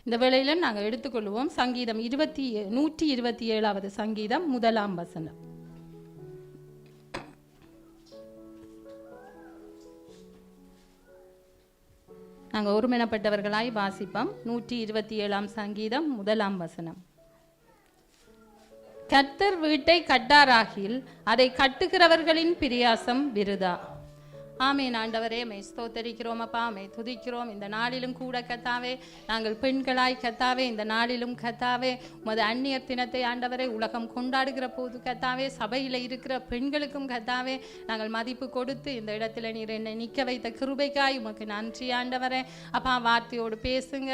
இந்த வேளையிலும் நாங்கள் எடுத்துக்கொள்வோம் சங்கீதம் 127வது சங்கீதம் 1ஆம் வசனம். நாங்கள் ஒருமனப்பட்டவர்களாய் வாசிப்போம். 127ஆம் சங்கீதம் 1ஆம் வசனம். கர்த்தர் வீட்டை கட்டாராகில் அதை கட்டுகிறவர்களின் பிரியாசம் விருதா. ஆமேன். ஆண்டவரே மை ஸ்தோத்தரிக்கிறோம் அப்பா, மை துதிக்கிறோம். இந்த நாளிலும் கூட கத்தாவே நாங்கள் பெண்களாய் கத்தாவே இந்த நாளிலும் கத்தாவே உமது அந்நியர் தினத்தை ஆண்டவரே உலகம் கொண்டாடுகிற போது கத்தாவே சபையில் இருக்கிற பெண்களுக்கும் கத்தாவே நாங்கள் மதிப்பு கொடுத்து இந்த இடத்துல நீர் என்னை நிற்க வைத்த கிருபைக்காய் உமக்கு நன்றி ஆண்டவரே. அப்பா வார்த்தையோடு பேசுங்க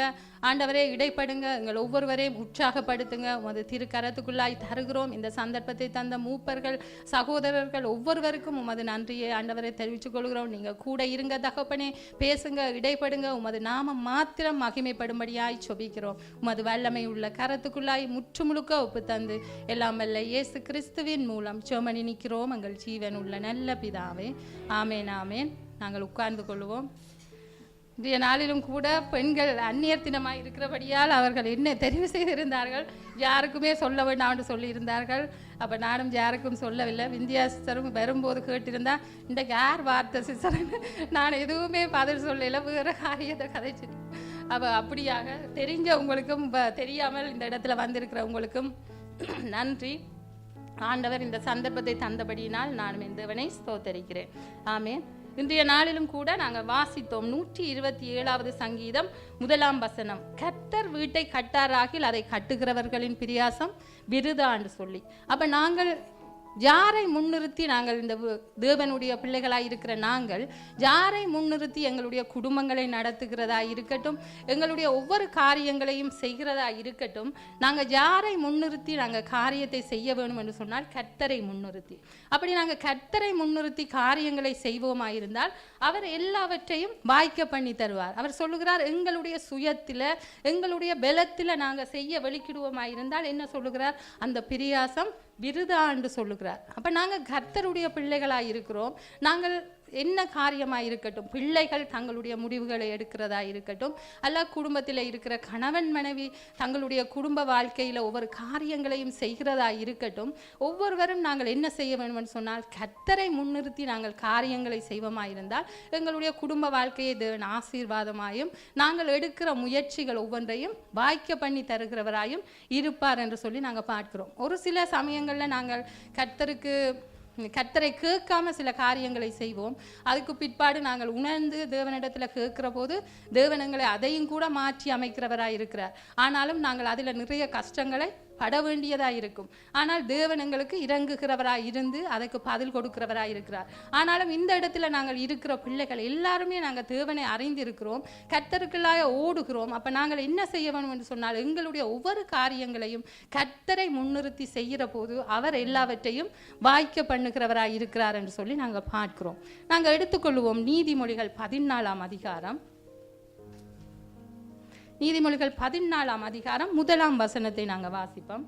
ஆண்டவரே, இடைப்படுங்க, எங்கள் ஒவ்வொருவரையும் உற்சாகப்படுத்துங்க. உமது திருக்கரத்துக்குள்ளாய் தருகிறோம். இந்த சந்தர்ப்பத்தை தந்த மூப்பர்கள் சகோதரர்கள் ஒவ்வொருவருக்கும் உமது நன்றியை ஆண்டவரை தெரிவித்துக் கொள்கிறோம். நீங்க கூட இருங்க தகப்பனே, பேசுங்க, இடைப்படுங்க. உமது நாமம் மாத்திரம் மகிமைப்படும்படியாய் சொபிக்கிறோம். உமது வல்லமை உள்ள கரத்துக்குள்ளாய் முற்றுமுழுக்க ஒப்பு தந்து எல்லாம் வல்ல இயேசு கிறிஸ்துவின் மூலம் சோமணி நிற்கிறோம் எங்கள் ஜீவன் உள்ள நல்ல பிதாவே. ஆமேன் ஆமேன். நாங்கள் உட்கார்ந்து கொள்வோம். இன்றைய நாளிலும் கூட பெண்கள் அந்நியர் தினமாக இருக்கிறபடியால் அவர்கள் என்ன தெரிவு செய்திருந்தார்கள், யாருக்குமே சொல்ல வேண்டாம் என்று சொல்லியிருந்தார்கள். அப்போ நானும் யாருக்கும் சொல்லவில்லை. விந்தியா சிஸ்டரும் வரும்போது கேட்டிருந்தா இன்றைக்கு யார் வார்த்தை சிஸ்டர்னு நான் எதுவுமே பதில் சொல்லலை, வேறு காரியத்தை கதைச்சிட்டு. அப்போ அப்படியாக தெரிஞ்சவங்களுக்கும் தெரியாமல் இந்த இடத்துல வந்திருக்கிறவங்களுக்கும் நன்றி. ஆண்டவர் இந்த சந்தர்ப்பத்தை தந்தபடியினால் நானும் இந்தவனை ஸ்தோத்தரிக்கிறேன். ஆமேன். இன்றைய நாளிலும் கூட நாங்கள் வாசித்தோம் 127வது சங்கீதம் 1ஆம் வசனம். கர்த்தர் வீட்டை கட்டாராகில் அதை கட்டுகிறவர்களின் பிரியாசம் விருதான்னு சொல்லி. அப்போ நாங்கள் யாரை முன்னிறுத்தி நாங்கள் இந்த தேவனுடைய பிள்ளைகளாய் இருக்கிற நாங்கள் யாரை முன்னிறுத்தி எங்களுடைய குடும்பங்களை நடத்துகிறதா இருக்கட்டும், எங்களுடைய ஒவ்வொரு காரியங்களையும் செய்கிறதா இருக்கட்டும், நாங்கள் யாரை முன்னிறுத்தி நாங்கள் காரியத்தை செய்ய வேணும் என்று சொன்னால் கர்த்தரை முன்னிறுத்தி. அப்படி நாங்கள் கர்த்தரை முன்னிறுத்தி காரியங்களை செய்வோமாயிருந்தால் அவர் எல்லாவற்றையும் வாய்க்க பண்ணி தருவார். அவர் சொல்லுகிறார், எங்களுடைய சுயத்தில் எங்களுடைய பலத்தில் நாங்கள் செய்ய வெளிக்கிடுவோமாயிருந்தால் என்ன சொல்லுகிறார், அந்த பிரியாசம் விருதா என்று சொல்லுகிறார். அப்போ நாங்கள் கர்த்தருடைய பிள்ளைகளாக இருக்கிறோம். நாங்கள் என்ன காரியமாக இருக்கட்டும், பிள்ளைகள் தங்களுடைய முடிவுகளை எடுக்கிறதா இருக்கட்டும், அல்ல குடும்பத்தில் இருக்கிற கணவன் மனைவி தங்களுடைய குடும்ப வாழ்க்கையில் ஒவ்வொரு காரியங்களையும் செய்கிறதா இருக்கட்டும், ஒவ்வொருவரும் நாங்கள் என்ன செய்ய வேண்டும் சொன்னால் கர்த்தரை முன்னிறுத்தி நாங்கள் காரியங்களை செய்வோமாயிருந்தால் எங்களுடைய குடும்ப வாழ்க்கையை தேவன் ஆசீர்வாதமாயும் நாங்கள் எடுக்கிற முயற்சிகள் ஒவ்வொன்றையும் வாய்க்க பண்ணி தருகிறவராயும் இருப்பார் என்று சொல்லி நாங்கள் பார்க்கிறோம். ஒரு சில சமயங்களில் நாங்கள் கர்த்தரை கேட்காம சில காரியங்களை செய்வோம். அதுக்கு பிற்பாடு நாங்கள் உணர்ந்து தேவனிடத்தில் கேட்கிற போது தேவன் எங்களை அதையும் கூட மாற்றி அமைக்கிறவராக இருக்கிறார். ஆனாலும் நாங்கள் அதில் நிறைய கஷ்டங்களை பட வேண்டியதாக இருக்கும். ஆனால் தேவன் எங்களுக்கு இறங்குகிறவராக இருந்து அதுக்கு பதில் கொடுக்கிறவராக இருக்கிறார். ஆனாலும் இந்த இடத்துல நாங்கள் இருக்கிற பிள்ளைகள் எல்லாருமே நாங்கள் தேவனை அறிந்திருக்கிறோம், கர்த்தருக்குள்ளாக ஓடுகிறோம். அப்போ நாங்கள் என்ன செய்ய வேணும் என்று சொன்னால் எங்களுடைய ஒவ்வொரு காரியங்களையும் கர்த்தரை முன்னிறுத்தி செய்கிற போது அவர் எல்லாவற்றையும் வாய்க்க பண்ணுகிறவராக இருக்கிறார் என்று சொல்லி நாங்கள் பார்க்கிறோம். நாங்கள் எடுத்துக்கொள்வோம் நீதிமொழிகள் 14ஆம் அதிகாரம். நீதிமொழிகள் 14ஆம் அதிகாரம் 1ஆம் வசனத்தை நாங்கள் வாசிப்போம்.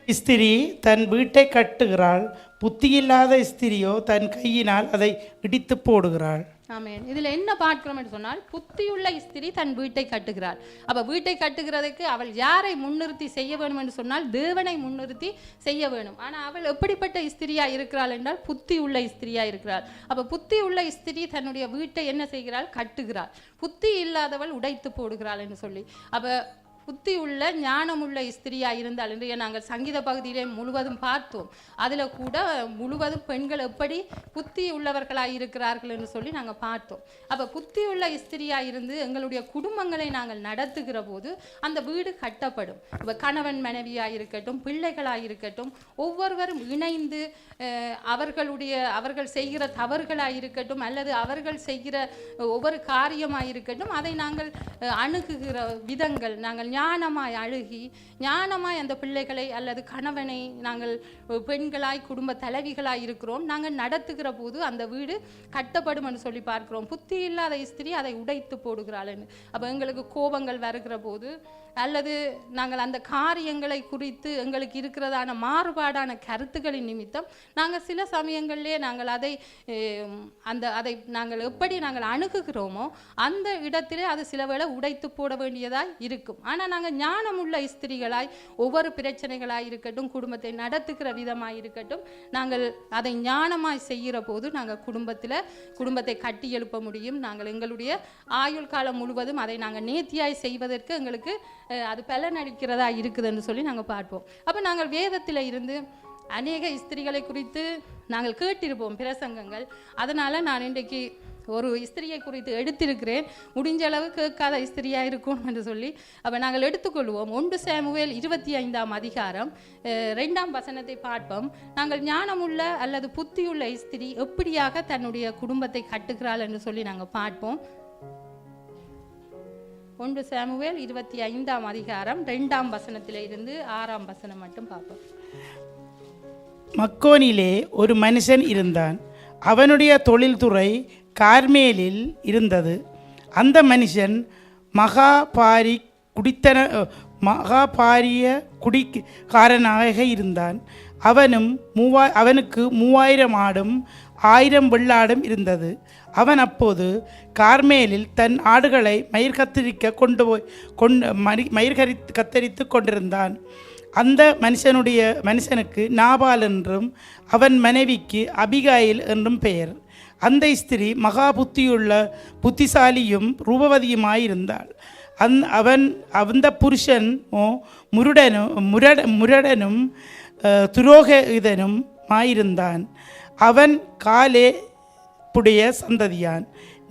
ஸ்திரீ தன் வீட்டை கட்டுகிறாள், புத்தியில்லாத ஸ்திரியோ தன் கையினால் அதை இடித்து போடுகிறாள். ஆமென். இதில் என்ன பார்க்கிறோம் என்று சொன்னால் புத்தியுள்ள ஸ்திரீ தன் வீட்டை கட்டுகிறாள். அப்போ வீட்டை கட்டுகிறதுக்கு அவள் யாரை முன்னிறுத்தி செய்ய வேணும் என்று சொன்னால் தேவனை முன்னிறுத்தி செய்ய வேணும். ஆனால் அவள் எப்படிப்பட்ட ஸ்திரியா இருக்கிறாள் என்றால் புத்தி உள்ள ஸ்திரியா இருக்கிறாள். அப்போ புத்தி உள்ள ஸ்திரீ தன்னுடைய வீட்டை என்ன செய்கிறாள், கட்டுகிறாள். புத்தி இல்லாதவள் உடைத்து போடுகிறாள் என்று சொல்லி. அப்போ புத்தி உள்ள ஞானமுள்ள ஸ்திரியா இருந்தால் இன்றைய நாங்கள் சங்கீத பகுதியிலே முழுவதும் பார்த்தோம். அதில் கூட முழுவதும் பெண்கள் எப்படி புத்தி உள்ளவர்களாக இருக்கிறார்கள் என்று சொல்லி நாங்கள் பார்த்தோம். அப்போ புத்தி உள்ள ஸ்திரியா இருந்து எங்களுடைய குடும்பங்களை நாங்கள் நடத்துகிற போது அந்த வீடு கட்டப்படும். இப்போ கணவன் மனைவியாக இருக்கட்டும், பிள்ளைகளாக இருக்கட்டும், ஒவ்வொருவரும் இணைந்து அவர்கள் செய்கிற தவறுகளாக இருக்கட்டும் அல்லது அவர்கள் செய்கிற ஒவ்வொரு காரியமாக இருக்கட்டும் அதை நாங்கள் அணுகுகிற விதங்கள், நாங்கள் ஞானமாய் அழுகி ஞானமாய் அந்த பிள்ளைகளை அல்லது கணவனை நாங்கள் பெண்களாய் குடும்ப தலைவிகளாய் இருக்கிறோம், நாங்கள் நடத்துகிற போது அந்த வீடு கட்டப்படும் என்று சொல்லி பார்க்கிறோம். புத்தி இல்லாத ஸ்திரீ அதை உடைத்து போடுகிறாள்னு. அப்போ எங்களுக்கு கோபங்கள் வருகிற போது அல்லது நாங்கள் அந்த காரியங்களை குறித்து எங்களுக்கு இருக்கிறதான மாறுபாடான கருத்துக்களின் நிமித்தம் நாங்கள் சில சமயங்களிலே நாங்கள் அதை நாங்கள் எப்படி நாங்கள் அணுகுகிறோமோ அந்த இடத்திலே அது சில வேளை உடைத்து போட வேண்டியதாய் இருக்கும். ஆனால் நாங்கள் ஞானமுள்ள ஸ்திரீகளாய் ஒவ்வொரு பிரச்சனைகளாய் இருக்கட்டும், குடும்பத்தை நடத்துகிற விதமாய் இருக்கட்டும், நாங்கள் அதை ஞானமாய் செய்கிற போது நாங்கள் குடும்பத்தை கட்டி எழுப்ப முடியும். நாங்கள் எங்களுடைய ஆயுள் காலம் முழுவதும் அதை நாங்கள் நேர்த்தியாய் செய்வதற்கு எங்களுக்கு அது பலனளிக்கிறதா இருக்குதுன்னு சொல்லி நாங்கள் பார்ப்போம். அப்போ நாங்கள் வேதத்தில் இருந்து அநேக ஸ்திரீகளை குறித்து நாங்கள் கேட்டிருப்போம் பிரசங்கங்கள். அதனால் நான் இன்றைக்கு ஒரு ஸ்திரியை குறித்து எடுத்திருக்கிறேன். முடிஞ்ச அளவு கேட்காத ஸ்திரியாக இருக்கும் என்று சொல்லி அப்போ நாங்கள் எடுத்துக்கொள்வோம். 1 சாமுவேல் 25ஆம் அதிகாரம் 2ஆம் வசனத்தை பார்ப்போம். நாங்கள் ஞானமுள்ள அல்லது புத்தியுள்ள ஸ்திரி எப்படியாக தன்னுடைய குடும்பத்தை கட்டுகிறாள் என்று சொல்லி நாங்கள் பார்ப்போம். 1 சாமுவேல் 25ஆம் அதிகாரம் 2ஆம் வசனத்திலே இருந்து 6ஆம் வசனம் மட்டும் பார்ப்போம். மக்கோனிலே ஒரு மனுஷன் இருந்தான். அவனுடைய தொழில்துறை கார்மேலில் இருந்தது. அந்த மனுஷன் மகாபாரிய குடிக்காரனாக இருந்தான். அவனுக்கு 3000 ஆடும் 1000 வெள்ளாடும் இருந்தது. அவன் அப்போது கார்மேலில் தன் ஆடுகளை கத்தரித்து கொண்டிருந்தான். அந்த மனுஷனுக்கு நாபால் என்றும் அவன் மனைவிக்கு அபிகாயில் என்றும் பெயர். அந்த ஸ்திரீ மகா புத்திசாலியும் ரூபவதியுமாயிருந்தாள். அந்த புருஷன் முரடனும் துரோகிதனும் ஆயிருந்தான். அவன் காலேபுடைய சந்ததியான்.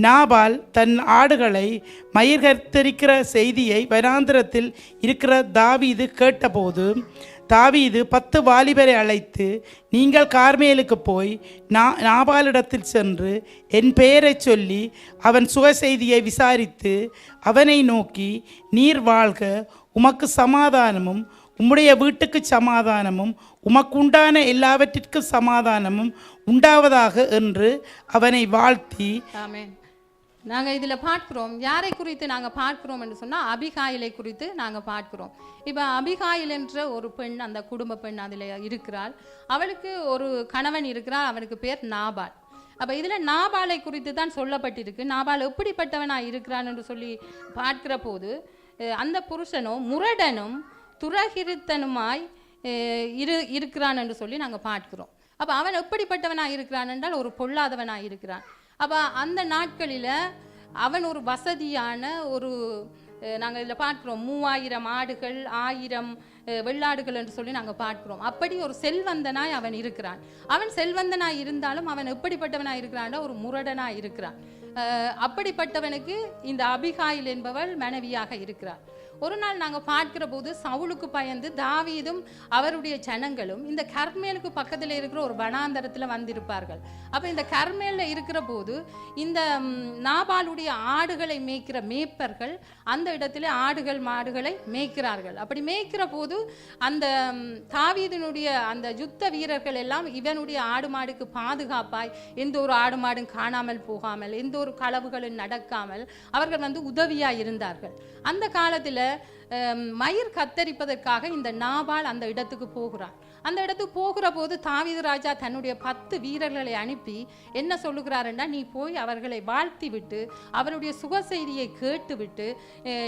நாபால் தன் ஆடுகளை மயிர்கத்தரிக்கிற செய்தியை வனாந்திரத்தில் இருக்கிற தாவீது கேட்டபோது தாவீது 10 வாலிபரை அழைத்து, நீங்கள் கார்மேலுக்கு போய் நாபாலிடத்தில் சென்று என் பெயரை சொல்லி அவன் சுக செய்தியை விசாரித்து அவனை நோக்கி, நீர் வாழ்க, உமக்கு சமாதானமும் உம்முடைய வீட்டுக்கு சமாதானமும் உமக்குண்டான எல்லாவற்றிற்கும் சமாதானமும் உண்டாவதாக என்று அவனை வாழ்த்தி. ஆமென். நாங்கள் இதில் பார்க்கிறோம், யாரை குறித்து நாங்கள் பார்க்கிறோம் என்று சொன்னால் அபிகாயிலை குறித்து நாங்கள் பார்க்கிறோம். இப்போ அபிகாயில் என்ற ஒரு பெண், அந்த குடும்ப பெண் அதில் இருக்கிறாள். அவளுக்கு ஒரு கணவன் இருக்கிறாள், அவனுக்கு பேர் நாபால். அப்போ இதில் நாபாலை குறித்து தான் சொல்லப்பட்டிருக்கு. நாபால் எப்படிப்பட்டவனாக இருக்கிறான் என்று சொல்லி பார்க்கிற போது அந்த புருஷனோ முரடனும் துரகிருத்தனுமாய் இருக்கிறான் என்று சொல்லி நாங்கள் பார்க்கிறோம். அப்போ அவன் எப்படிப்பட்டவனாக இருக்கிறான் என்றால் ஒரு பொல்லாதவனாக இருக்கிறான். அப்போ அந்த நாட்களில் அவன் ஒரு வசதியான நாங்கள் இதில் பார்க்கிறோம் 3000 ஆடுகள் 1000 வெள்ளாடுகள் என்று சொல்லி நாங்கள் பார்க்கிறோம். அப்படி ஒரு செல்வந்தனாய் அவன் இருக்கிறான். அவன் செல்வந்தனாய் இருந்தாலும் அவன் எப்படிப்பட்டவனாய் இருக்கிறான், ஒரு முரடனாய் இருக்கிறான். அப்படிப்பட்டவனுக்கு இந்த அபிகாயில் என்பவள் மனைவியாக இருக்கிறார். ஒரு நாள் நாங்கள் பார்க்கிற போது சவுலுக்கு பயந்து தாவீதும் அவருடைய ஜனங்களும் இந்த கர்மேலுக்கு பக்கத்தில் இருக்கிற ஒரு வனாந்தரத்தில் வந்திருப்பார்கள். அப்போ இந்த கர்மேலில் இருக்கிற போது இந்த நாபாலுடைய ஆடுகளை மேய்க்கிற மேய்ப்பர்கள் அந்த இடத்துல ஆடுகள் மாடுகளை மேய்க்கிறார்கள். அப்படி மேய்க்கிற போது அந்த தாவீதினுடைய அந்த யுத்த வீரர்கள் எல்லாம் இவனுடைய ஆடு மாடுக்கு பாதுகாப்பாய் எந்த ஒரு ஆடு மாடும் காணாமல் போகாமல் எந்த ஒரு களவுகளும் நடக்காமல் அவர்கள் உதவியாக இருந்தார்கள். அந்த காலத்தில் மயிர் கத்தரிப்பதற்காக இந்த நாபால் அந்த இடத்துக்கு போகிறான். அந்த இடத்துக்கு போகிற போது தாவீது ராஜா தன்னுடைய 10 வீரர்களை அனுப்பி என்ன சொல்லுகிறாருன்னா, நீ போய் அவர்களை வாழ்த்தி விட்டு அவருடைய சுக செய்தியை கேட்டு விட்டு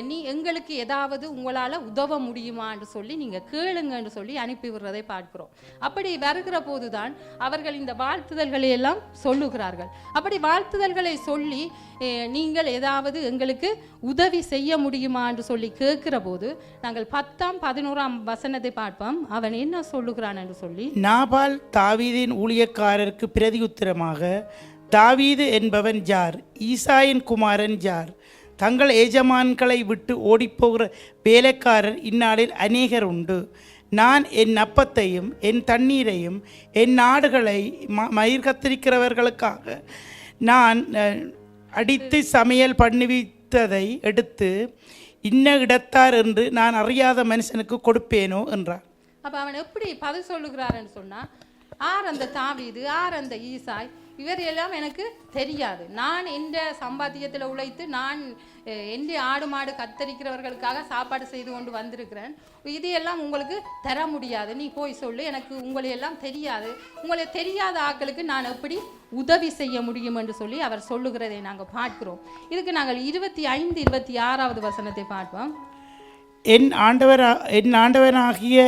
நீ எங்களுக்கு ஏதாவது உங்களால் உதவ முடியுமா என்று சொல்லி நீங்கள் கேளுங்க என்று சொல்லி அனுப்பி விடுறதை பார்க்கிறோம். அப்படி வருகிற போதுதான் அவர்கள் இந்த வாழ்த்துதல்களை எல்லாம் சொல்லுகிறார்கள். அப்படி வாழ்த்துதல்களை சொல்லி நீங்கள் ஏதாவது எங்களுக்கு உதவி செய்ய முடியுமா என்று சொல்லி கேட்கிற போது நாங்கள் 10ஆம் 11ஆம் வசனத்தை பார்ப்போம். அவன் என்ன சொல்லுகிறான் என்று சொல்லி, நாபால் தாவீதின் ஊழியக்காரருக்கு பிரதியுத்தரமாக, தாவீது என்பவன் ஜார், ஈசாயின் குமாரன் ஜார், தங்கள் எஜமான்களை விட்டு ஓடிப்போகிற வேலைக்காரர் இந்நாளில் அநேகர் உண்டு. நான் என் அப்பத்தையும் என் தண்ணீரையும் என் ஆடுகளை மயிர் கத்திரிக்கிறவர்களுக்காக நான் அடித்து சமையல் பண்ணுவித்ததை எடுத்து இன்ன இடத்தார் என்று நான் அறியாத மனுஷனுக்கு கொடுப்பேனோ என்றார். அப்ப அவன் எப்படி பதில் சொல்லுகிறான்னு சொன்னா, ஆர் அந்த தாவீது, ஆர் அந்த ஈசாய், இவர் எல்லாம் எனக்கு தெரியாது. நான் எந்த சம்பாத்தியத்தில் உழைத்து நான் எந்த ஆடு மாடு கத்தரிக்கிறவர்களுக்காக சாப்பாடு செய்து கொண்டு வந்திருக்கிறேன். இது எல்லாம் உங்களுக்கு தர முடியாது, நீ போய் சொல்லு, எனக்கு உங்களை எல்லாம் தெரியாது, உங்களை தெரியாத ஆட்களுக்கு நான் எப்படி உதவி செய்ய முடியும் என்று சொல்லி அவர் சொல்லுகிறதை நாங்கள் பார்க்கிறோம். இதுக்கு நாங்கள் 25, 26வது வசனத்தை பார்ப்போம். என் ஆண்டவனாகிய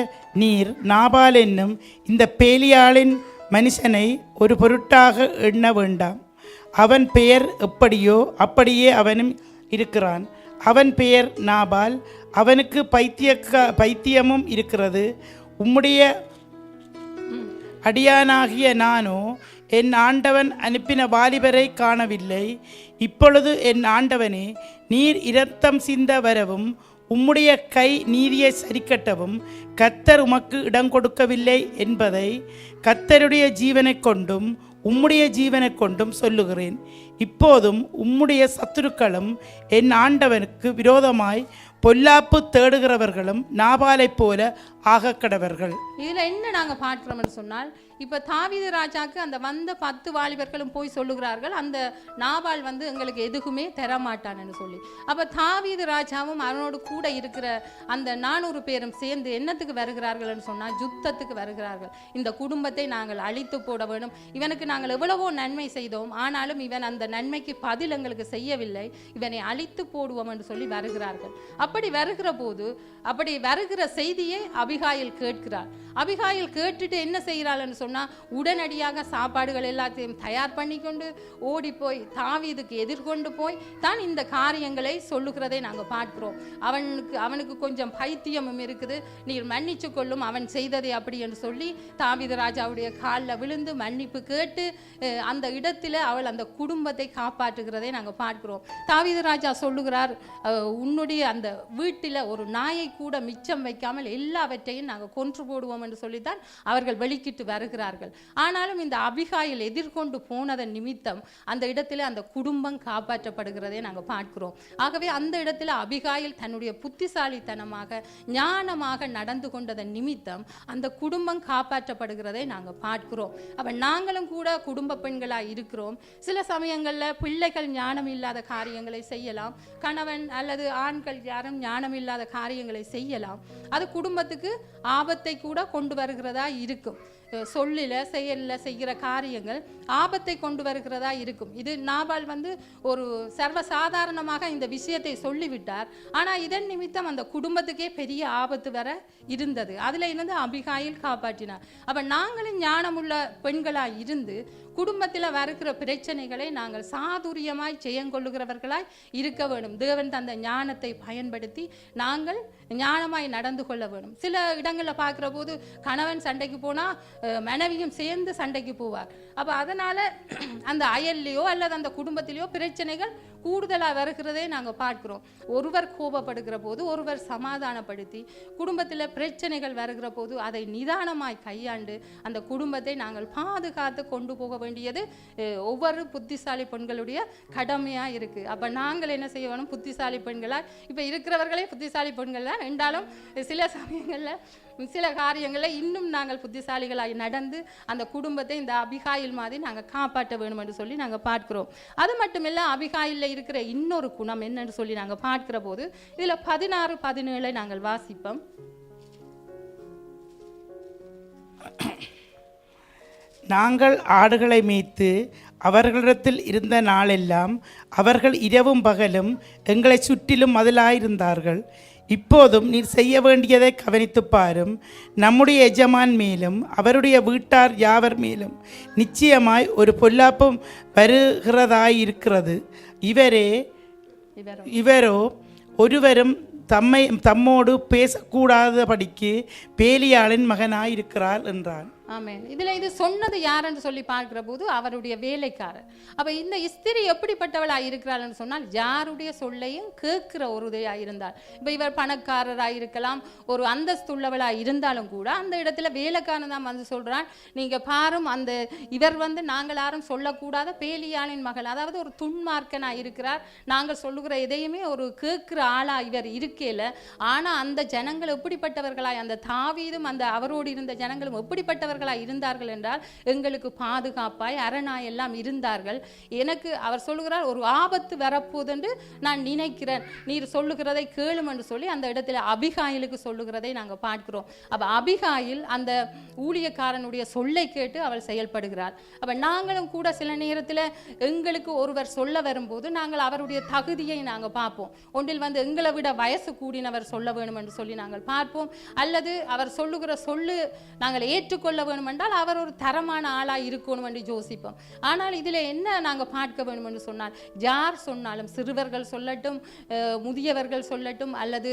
நீர் நாபால் என்னும் இந்த பேலியாளின் மனுஷனை ஒரு பொருட்டாக எண்ண வேண்டாம். அவன் பெயர் எப்படியோ அப்படியே அவனும் இருக்கிறான். அவன் பெயர் நாபால், அவனுக்கு பைத்தியமும் இருக்கிறது. உம்முடைய அடியானாகிய நானோ என் ஆண்டவன் அனுப்பின வாலிபரை காணவில்லை. இப்பொழுது என் ஆண்டவனே, நீர் இரத்தம் சிந்த வரவும் உம்முடைய கை நீதியை சரிக்கட்டவும் கர்த்தர் உமக்கு இடம் கொடுக்கவில்லை என்பதை கர்த்தருடைய ஜீவனை கொண்டும் உம்முடைய ஜீவனை கொண்டும் சொல்லுகிறேன். இப்போதும் உம்முடைய சத்துருக்களும் என் ஆண்டவனுக்கு விரோதமாய் பொல்லாப்பு தேடுகிறவர்களும் நாபாலைப் போல ஆகக்கடவர்கள். இதில் என்ன நாங்கள் பார்க்கிறோம்னு சொன்னால், இப்போ தாவீது ராஜாக்கு அந்த வந்த 10 வாலிபர்களும் போய் சொல்லுகிறார்கள், அந்த நாபால் எங்களுக்கு எதுக்குமே தரமாட்டான்னு சொல்லி. அப்போ தாவீது ராஜாவும் அவனோடு கூட இருக்கிற அந்த 400 பேரும் சேர்ந்து என்னத்துக்கு வருகிறார்கள்னு சொன்னால், யுத்தத்துக்கு வருகிறார்கள். இந்த குடும்பத்தை நாங்கள் அழித்து போட வேணும், இவனுக்கு நாங்கள் எவ்வளவோ நன்மை செய்தோம், ஆனாலும் இவன் அந்த நன்மைக்கு பதில் எங்களுக்கு செய்யவில்லை, இவனை அழித்து போடுவோம் என்று சொல்லி வருகிறார்கள். அப்படி வருகிற போது, அப்படி வருகிற செய்தியை அபிகாயில் கேட்கிறார். அபிகாயில் கேட்டுட்டு என்ன செய்கிறாள்னு சொன்னால், உடனடியாக சாப்பாடுகள் எல்லாத்தையும் தயார் பண்ணி கொண்டு ஓடி போய் தாவீதுக்கு எதிர்கொண்டு போய் தான் இந்த காரியங்களை சொல்லுகிறதை நாங்கள் பார்க்கிறோம். அவனுக்கு கொஞ்சம் பைத்தியமும் இருக்குது, நீர் மன்னிச்சு கொள்ளும், அவன் செய்ததை அப்படி என்று சொல்லி தாவீது ராஜாவுடைய காலில் விழுந்து மன்னிப்பு கேட்டு அந்த இடத்துல அவள் அந்த குடும்பத்தை காப்பாற்றுகிறதை நாங்கள் பார்க்கிறோம். தாவீது ராஜா சொல்லுகிறார், உன்னுடைய அந்த வீட்டில் ஒரு நாயை கூட மிச்சம் வைக்காமல் எல்லாவற்றையும் நாங்கள் கொன்று போடுவோம் என்று சொல்லித்தான் அவர்கள் வெளிக்கிட்டு வருகிறார்கள். ஆனாலும் இந்த அபிகாயில் எதிர்கொண்டு போனதன் நிமித்தம் அந்த இடத்துல அந்த குடும்பம் காப்பாற்றப்படுகிறதை நாங்கள் பார்க்கிறோம். ஆகவே அந்த இடத்துல அபிகாயில் தன்னுடைய புத்திசாலித்தனமாக ஞானமாக நடந்து கொண்டதன் நிமித்தம் அந்த குடும்பம் காப்பாற்றப்படுகிறதை நாங்கள் பார்க்கிறோம். அப்ப நாங்களும் கூட குடும்ப பெண்களாக இருக்கிறோம். சில சமயங்களில் பிள்ளைகள் ஞானம் இல்லாத காரியங்களை செய்யலாம், கணவன் அல்லது ஆண்கள் யாரும் ஞானம் இல்லாத காரியங்களை செய்யலாம். அது குடும்பத்துக்கு ஆபத்தை கூட கொண்டு வருகிறதா இருக்கும். சொல்லில செயல்ல செய்கிற காரியங்கள் ஆபத்தை கொண்டு வருகிறதா இருக்கும். இது நாபால் ஒரு சர்வசாதாரணமாக இந்த விஷயத்தை சொல்லிவிட்டார். ஆனால் இதன் நிமித்தம் அந்த குடும்பத்துக்கே பெரிய ஆபத்து வர இருந்தது. அதுல இருந்து அபிகாயில் காப்பாற்றினார். அப்ப நாங்களும் ஞானமுள்ள பெண்களாய் இருந்து குடும்பத்தில் வருகிற பிரச்சனைகளை நாங்கள் சாதுரியமாய் செய்யங்கொள்ளுகிறவர்களாய் இருக்க வேண்டும். தேவன் தந்த ஞானத்தை பயன்படுத்தி நாங்கள் ஞானமாய் நடந்து கொள்ள வேண்டும். சில இடங்களில் பார்க்குற போது கணவன் சண்டைக்கு போனால் மனைவியும் சேர்ந்து சண்டைக்கு போவார். அப்போ அதனால அந்த அயல்லையோ அல்லது அந்த குடும்பத்திலேயோ பிரச்சனைகள் கூடுதலாக வருகிறதே நாங்கள் பார்க்கிறோம். ஒருவர் கோபப்படுகிற போது ஒருவர் சமாதானப்படுத்தி குடும்பத்தில் பிரச்சனைகள் வருகிற போது அதை நிதானமாய் கையாண்டு அந்த குடும்பத்தை நாங்கள் பாதுகாத்து கொண்டு போக வேண்டியது ஒவ்வொரு புத்திசாலி பெண்களுடைய கடமையாக இருக்குது. அப்போ நாங்கள் என்ன செய்ய வேணும்? புத்திசாலி பெண்களாக இப்போ இருக்கிறவர்களே புத்திசாலி பெண்கள் தான் என்றாலும் சில சமயங்களில் சில காரியங்களில் இன்னும் நாங்கள் புத்திசாலிகளாக நடந்து அந்த குடும்பத்தை இந்த அபிகாயில் மாதிரி நாங்கள் காப்பாற்ற வேணும் என்று சொல்லி நாங்கள் பார்க்கிறோம். அது மட்டுமில்லை, அபிகாயில் இருக்கிற இன்னொரு குணம் என்னன்னு சொல்லி நாங்கள் பார்க்கிற போது இதில் 16, 17 நாங்கள் வாசிப்போம். நாங்கள் ஆடுகளை மேய்த்து அவர்களிடத்தில் இருந்த நாளெல்லாம் அவர்கள் இரவும் பகலும் எங்களை சுற்றிலும் மதிலாயிருந்தார்கள். இப்போதும் நீர் செய்ய வேண்டியதை கவனித்து பாரும். நம்முடைய எஜமான் மேலும் அவருடைய வீட்டார் யாவர் மேலும் நிச்சயமாய் ஒரு பொல்லாப்பும் வருகிறதாயிருக்கிறது. இவரோ ஒருவரும் தம்மோடு பேசக்கூடாதபடிக்கு பேலியாளின் மகனாயிருக்கிறார் என்றான். ஆமென். இதுல இது சொன்னது யாருன்னு சொல்லி பார்க்கிற போது அவருடைய வேலைக்காரர். அப்ப இந்த ஸ்திரீ எப்படிப்பட்டவளா இருக்கிறாள்னு சொன்னால் யாருடைய சொல்லையும் கேட்கிற ஒருதையா இருந்தாள். இப்ப இவர் பணக்காரராக இருக்கலாம், ஒரு அந்தஸ்துள்ளவளா இருந்தாலும் கூட அந்த இடத்துல வேலைக்காரன் தான் வந்து சொல்றான், நீங்க பாரும் அந்த இவர் வந்து நாங்கள் யாரும் சொல்லக்கூடாத பேலியாளின் மகள், அதாவது ஒரு துன்மார்க்கனா இருக்கிறார், நாங்கள் சொல்லுகிற எதையுமே ஒரு கேட்கிற ஆளா இவர் இருக்கேல. ஆனா அந்த ஜனங்கள் எப்படிப்பட்டவர்களாய், அந்த தாவீதும் அந்த அவரோடு இருந்த ஜனங்களும் எப்படிப்பட்டவர்களாய் இருந்தார்கள் என்றால் எங்களுக்கு பாதுகாப்பாய் அரணாய் எல்லாம் இருந்தார்கள். எனக்கு அவர் சொல்லுகிறார், ஒரு ஆபத்து வரப்போது என்று நான் நினைக்கிறேன், நீர் சொல்லுகிறதை கேளும் என்று சொல்லி அந்த இடத்துல அபிகாயிலுக்கு சொல்லுகிறதை நாங்கள் பார்க்கிறோம். அப்ப அபிகாயில் அந்த ஊழியக்காரனுடைய சொல்லை கேட்டு அவள் செயல்படுகிறாள். அப்ப நாங்களும் கூட சில நேரத்தில் எங்களுக்கு ஒருவர் சொல்ல வரும்போது நாங்கள் அவருடைய தகுதியை நாங்கள் பார்ப்போம். ஒன்றில் வந்து எங்களை விட வயசு கூடினவர் சொல்ல வேணும் என்று சொல்லி நாங்கள் பார்ப்போம், அல்லது அவர் சொல்லுகிற சொல்லு நாங்கள் ஏற்றுக்கொள்ள வேணும் என்றால் அவர் ஒரு தரமான ஆளாக இருக்கணும் என்று யோசிப்போம். ஆனால் இதில் என்ன நாங்கள் பார்க்க வேண்டும் என்று சொன்னால், யார் சொன்னாலும், சிறுவர்கள் சொல்லட்டும், முதியவர்கள் சொல்லட்டும், அல்லது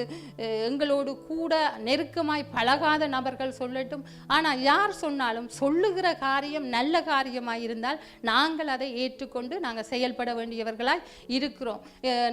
எங்களோடு கூட நெருக்கமாய் பழகாத நபர்கள் சொல்லட்டும், ஆனால் யார் சொன்னாலும் சொல்லுகிற காரியம் நல்ல காரியமாக இருந்தால் நாங்கள் அதை ஏற்றுக்கொண்டு நாங்கள் செயல்பட வேண்டியவர்களாய் இருக்கிறோம்.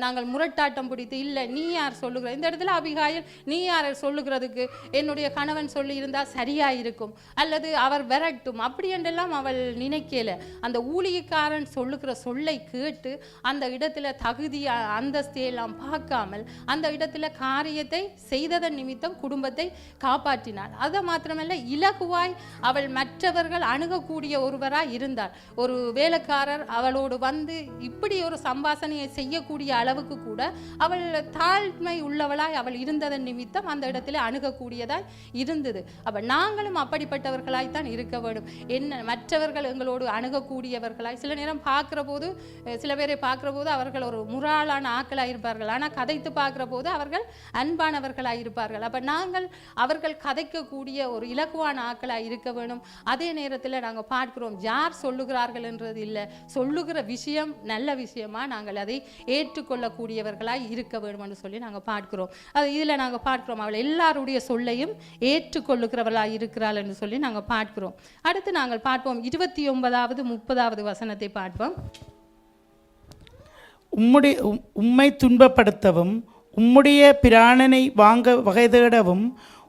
நாங்கள் முரட்டாட்டம் பிடித்து இல்லை நீ யார் சொல்லுகிற, இந்த இடத்துல அபிகாயில் நீ யார் சொல்லுகிறதுக்கு, என்னுடைய கணவன் சொல்லி இருந்தால் சரியா இருக்கும், அல்லது அவர் விரட்டும், அப்படி என்றெல்லாம் அவள் நினைக்கல. அந்த ஊழியக்காரன் சொல்லுகிற சொல்லை கேட்டு அந்த இடத்துல தகுதி அந்தஸ்தையெல்லாம் பார்க்காமல் அந்த இடத்துல காரியத்தை செய்ததன் நிமித்தம் குடும்பத்தை காப்பாற்றினாள். அது மாத்திரமல்ல, இலகுவாய் அவள் மற்றவர்கள் அணுகக்கூடிய ஒருவராய் இருந்தாள். ஒரு வேலைக்காரர் அவளோடு வந்து இப்படி ஒரு சம்பாசனையை செய்யக்கூடிய அளவுக்கு கூட அவள் தாழ்மை உள்ளவளாய் அவள் இருந்ததன் நிமித்தம் அந்த இடத்துல அணுகக்கூடியதாய் இருந்தது. அப்ப நாங்களும் அப்படிப்பட்டவர்களாய் தான் இருக்க வேண்டும். என்ன மற்றவர்கள் எங்களோடு அணுகக்கூடியவர்களாய், சில நேரம் பார்க்கிற போது சில பேரை பார்க்கிற போது அவர்கள் ஒரு முறாளான ஆக்களாக இருப்பார்கள், ஆனால் கதைத்து பார்க்கிற போது அவர்கள் அன்பானவர்களாக இருப்பார்கள். அப்ப நாங்கள் அவர்கள் கதைக்கக்கூடிய ஒரு இலகுவான ஆக்களாக இருக்க வேண்டும். அதே நேரத்தில் நாங்கள் பார்க்கிறோம், யார் சொல்லுகிறார்கள் என்றது இல்லை, சொல்லுகிற விஷயம் நல்ல விஷயமா நாங்கள் அதை ஏற்றுக்கொள்ளக்கூடியவர்களாய் இருக்க வேண்டும் என்று சொல்லி நாங்கள் பார்க்கிறோம். அது இதில் நாங்கள் பார்க்கிறோம், அவள் எல்லாருடைய சொல்லையும் ஏற்றுக்கொள்ளுகிறவளாய் இருக்கிறாள் என்று சொல்லி நாங்கள் பார்க்கிறோம். அடுத்து நாங்கள் பார்ப்போம் 29வது 30வது வசனத்தை பார்ப்போம். உம்மை துன்பப்படுத்தவும் உம்முடைய பிராணனை வாங்க வகை தேடவும்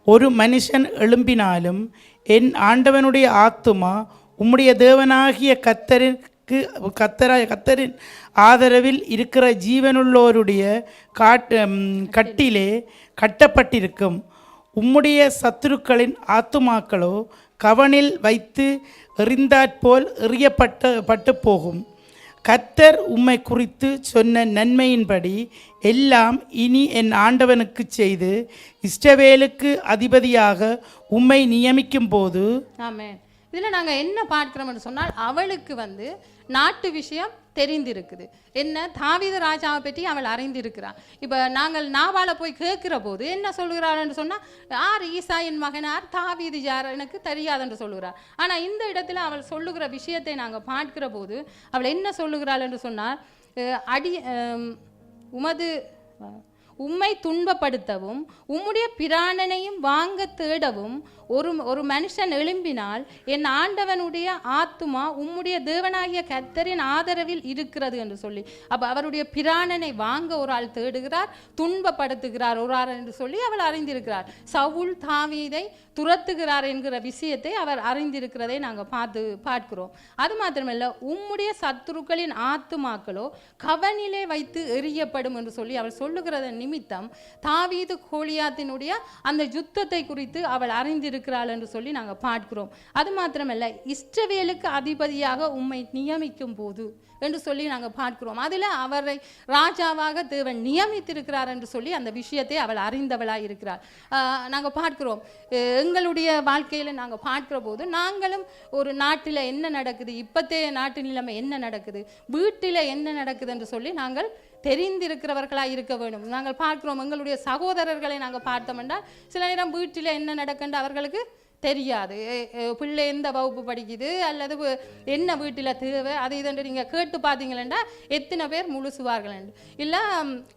ஒரு மனுஷன் எழும்பினாலும் என் ஆண்டவனுடைய ஆத்துமா உம்முடைய தேவனாகிய கத்தரின் ஆதரவில் இருக்கிற ஜீவனுள்ளோருடைய கட்டிலே கட்டப்பட்டிருக்கும். உம்முடைய சத்துருக்களின் ஆத்துமாக்களோ கவனில் வைத்து எறிந்தாற்போல் எறியப்பட்டு போகும். கர்த்தர் உம்மை குறித்து சொன்ன நன்மையின்படி எல்லாம் இனி என் ஆண்டவனுக்கு செய்து இஸ்ரவேலுக்கு அதிபதியாக உம்மை நியமிக்கும் போது. ஆமென். இதில் நாங்கள் என்ன பார்க்கிறோம்னு சொன்னால், அவளுக்கு வந்து நாட்டு விஷயம் தெரிந்திருக்குது. என்ன, தாவீது ராஜாவை பற்றி அவள் அறிந்திருக்கிறாள். இப்போ நாங்கள் நாவால போய் கேட்கிற போது என்ன சொல்லுகிறாள் என்று சொன்னால், யார் ஈசாயின் மகனார், தாவீது யார் எனக்கு தெரியாது என்று சொல்லுகிறார். ஆனால் இந்த இடத்துல அவள் சொல்லுகிற விஷயத்தை நாங்கள் பார்க்கிற போது அவள் என்ன சொல்லுகிறாள் என்று சொன்னால், உம்மை துன்பப்படுத்தவும் உம்முடைய பிராணனையும் வாங்க தேடவும் ஒரு மனுஷன் எழும்பினால் என் ஆண்டவனுடைய ஆத்துமா உம்முடைய தேவனாகிய கர்த்தரின் ஆதரவில் இருக்கிறது என்று சொல்லி, அப்போ அவருடைய பிராணனை வாங்க ஒரு ஆள் தேடுகிறார், துன்பப்படுத்துகிறார் ஒரு ஆள் என்று சொல்லி அவள் அறிந்திருக்கிறார். சவுல் தாவீதை துரத்துகிறார் என்கிற விஷயத்தை அவர் அறிந்திருக்கிறதை நாங்கள் பார்க்கிறோம். அது மாத்திரமல்ல, உம்முடைய சத்துருக்களின் ஆத்துமாக்களோ கவனிலே வைத்து எறியப்படும் என்று சொல்லி அவள் சொல்லுகிறத நிமித்தம் தாவீது கோலியாத்தினுடைய அந்த யுத்தத்தை குறித்து அவள் அறிந்திருக்கிறாள் என்று சொல்லி நாங்கள் பார்க்கிறோம். அது மாத்திரமல்ல, இஸ்ரவேலுக்கு அதிபதியாக உம்மை நியமிக்கும் போது என்று சொல்லி நாங்கள் பார்க்கிறோம். அதில் அவரை ராஜாவாக தேவன் நியமித்திருக்கிறார் என்று சொல்லி அந்த விஷயத்தை அவள் அறிந்தவளாக இருக்கிறார். நாங்கள் பார்க்கிறோம், எங்களுடைய வாழ்க்கையில் நாங்கள் பார்க்கிற போது நாங்களும் ஒரு நாட்டில் என்ன நடக்குது, இப்போத்தைய நாட்டு நிலைமை என்ன நடக்குது, வீட்டில் என்ன நடக்குது என்று சொல்லி நாங்கள் தெரிந்திருக்கிறவர்களாக இருக்க வேண்டும். நாங்கள் பார்க்கிறோம், எங்களுடைய சகோதரர்களை நாங்கள் பார்த்தோம் என்றால் சில நேரம் வீட்டில் என்ன நடக்குன்னு அவர்களுக்கு தெரியாது. பிள்ளை எந்த வகுப்பு படிக்குது அல்லது என்ன வீட்டில் தேவை அது இதுன்னு நீங்கள் கேட்டு பார்த்தீங்களா எத்தனை பேர் முழுசுவார்கள். இல்லை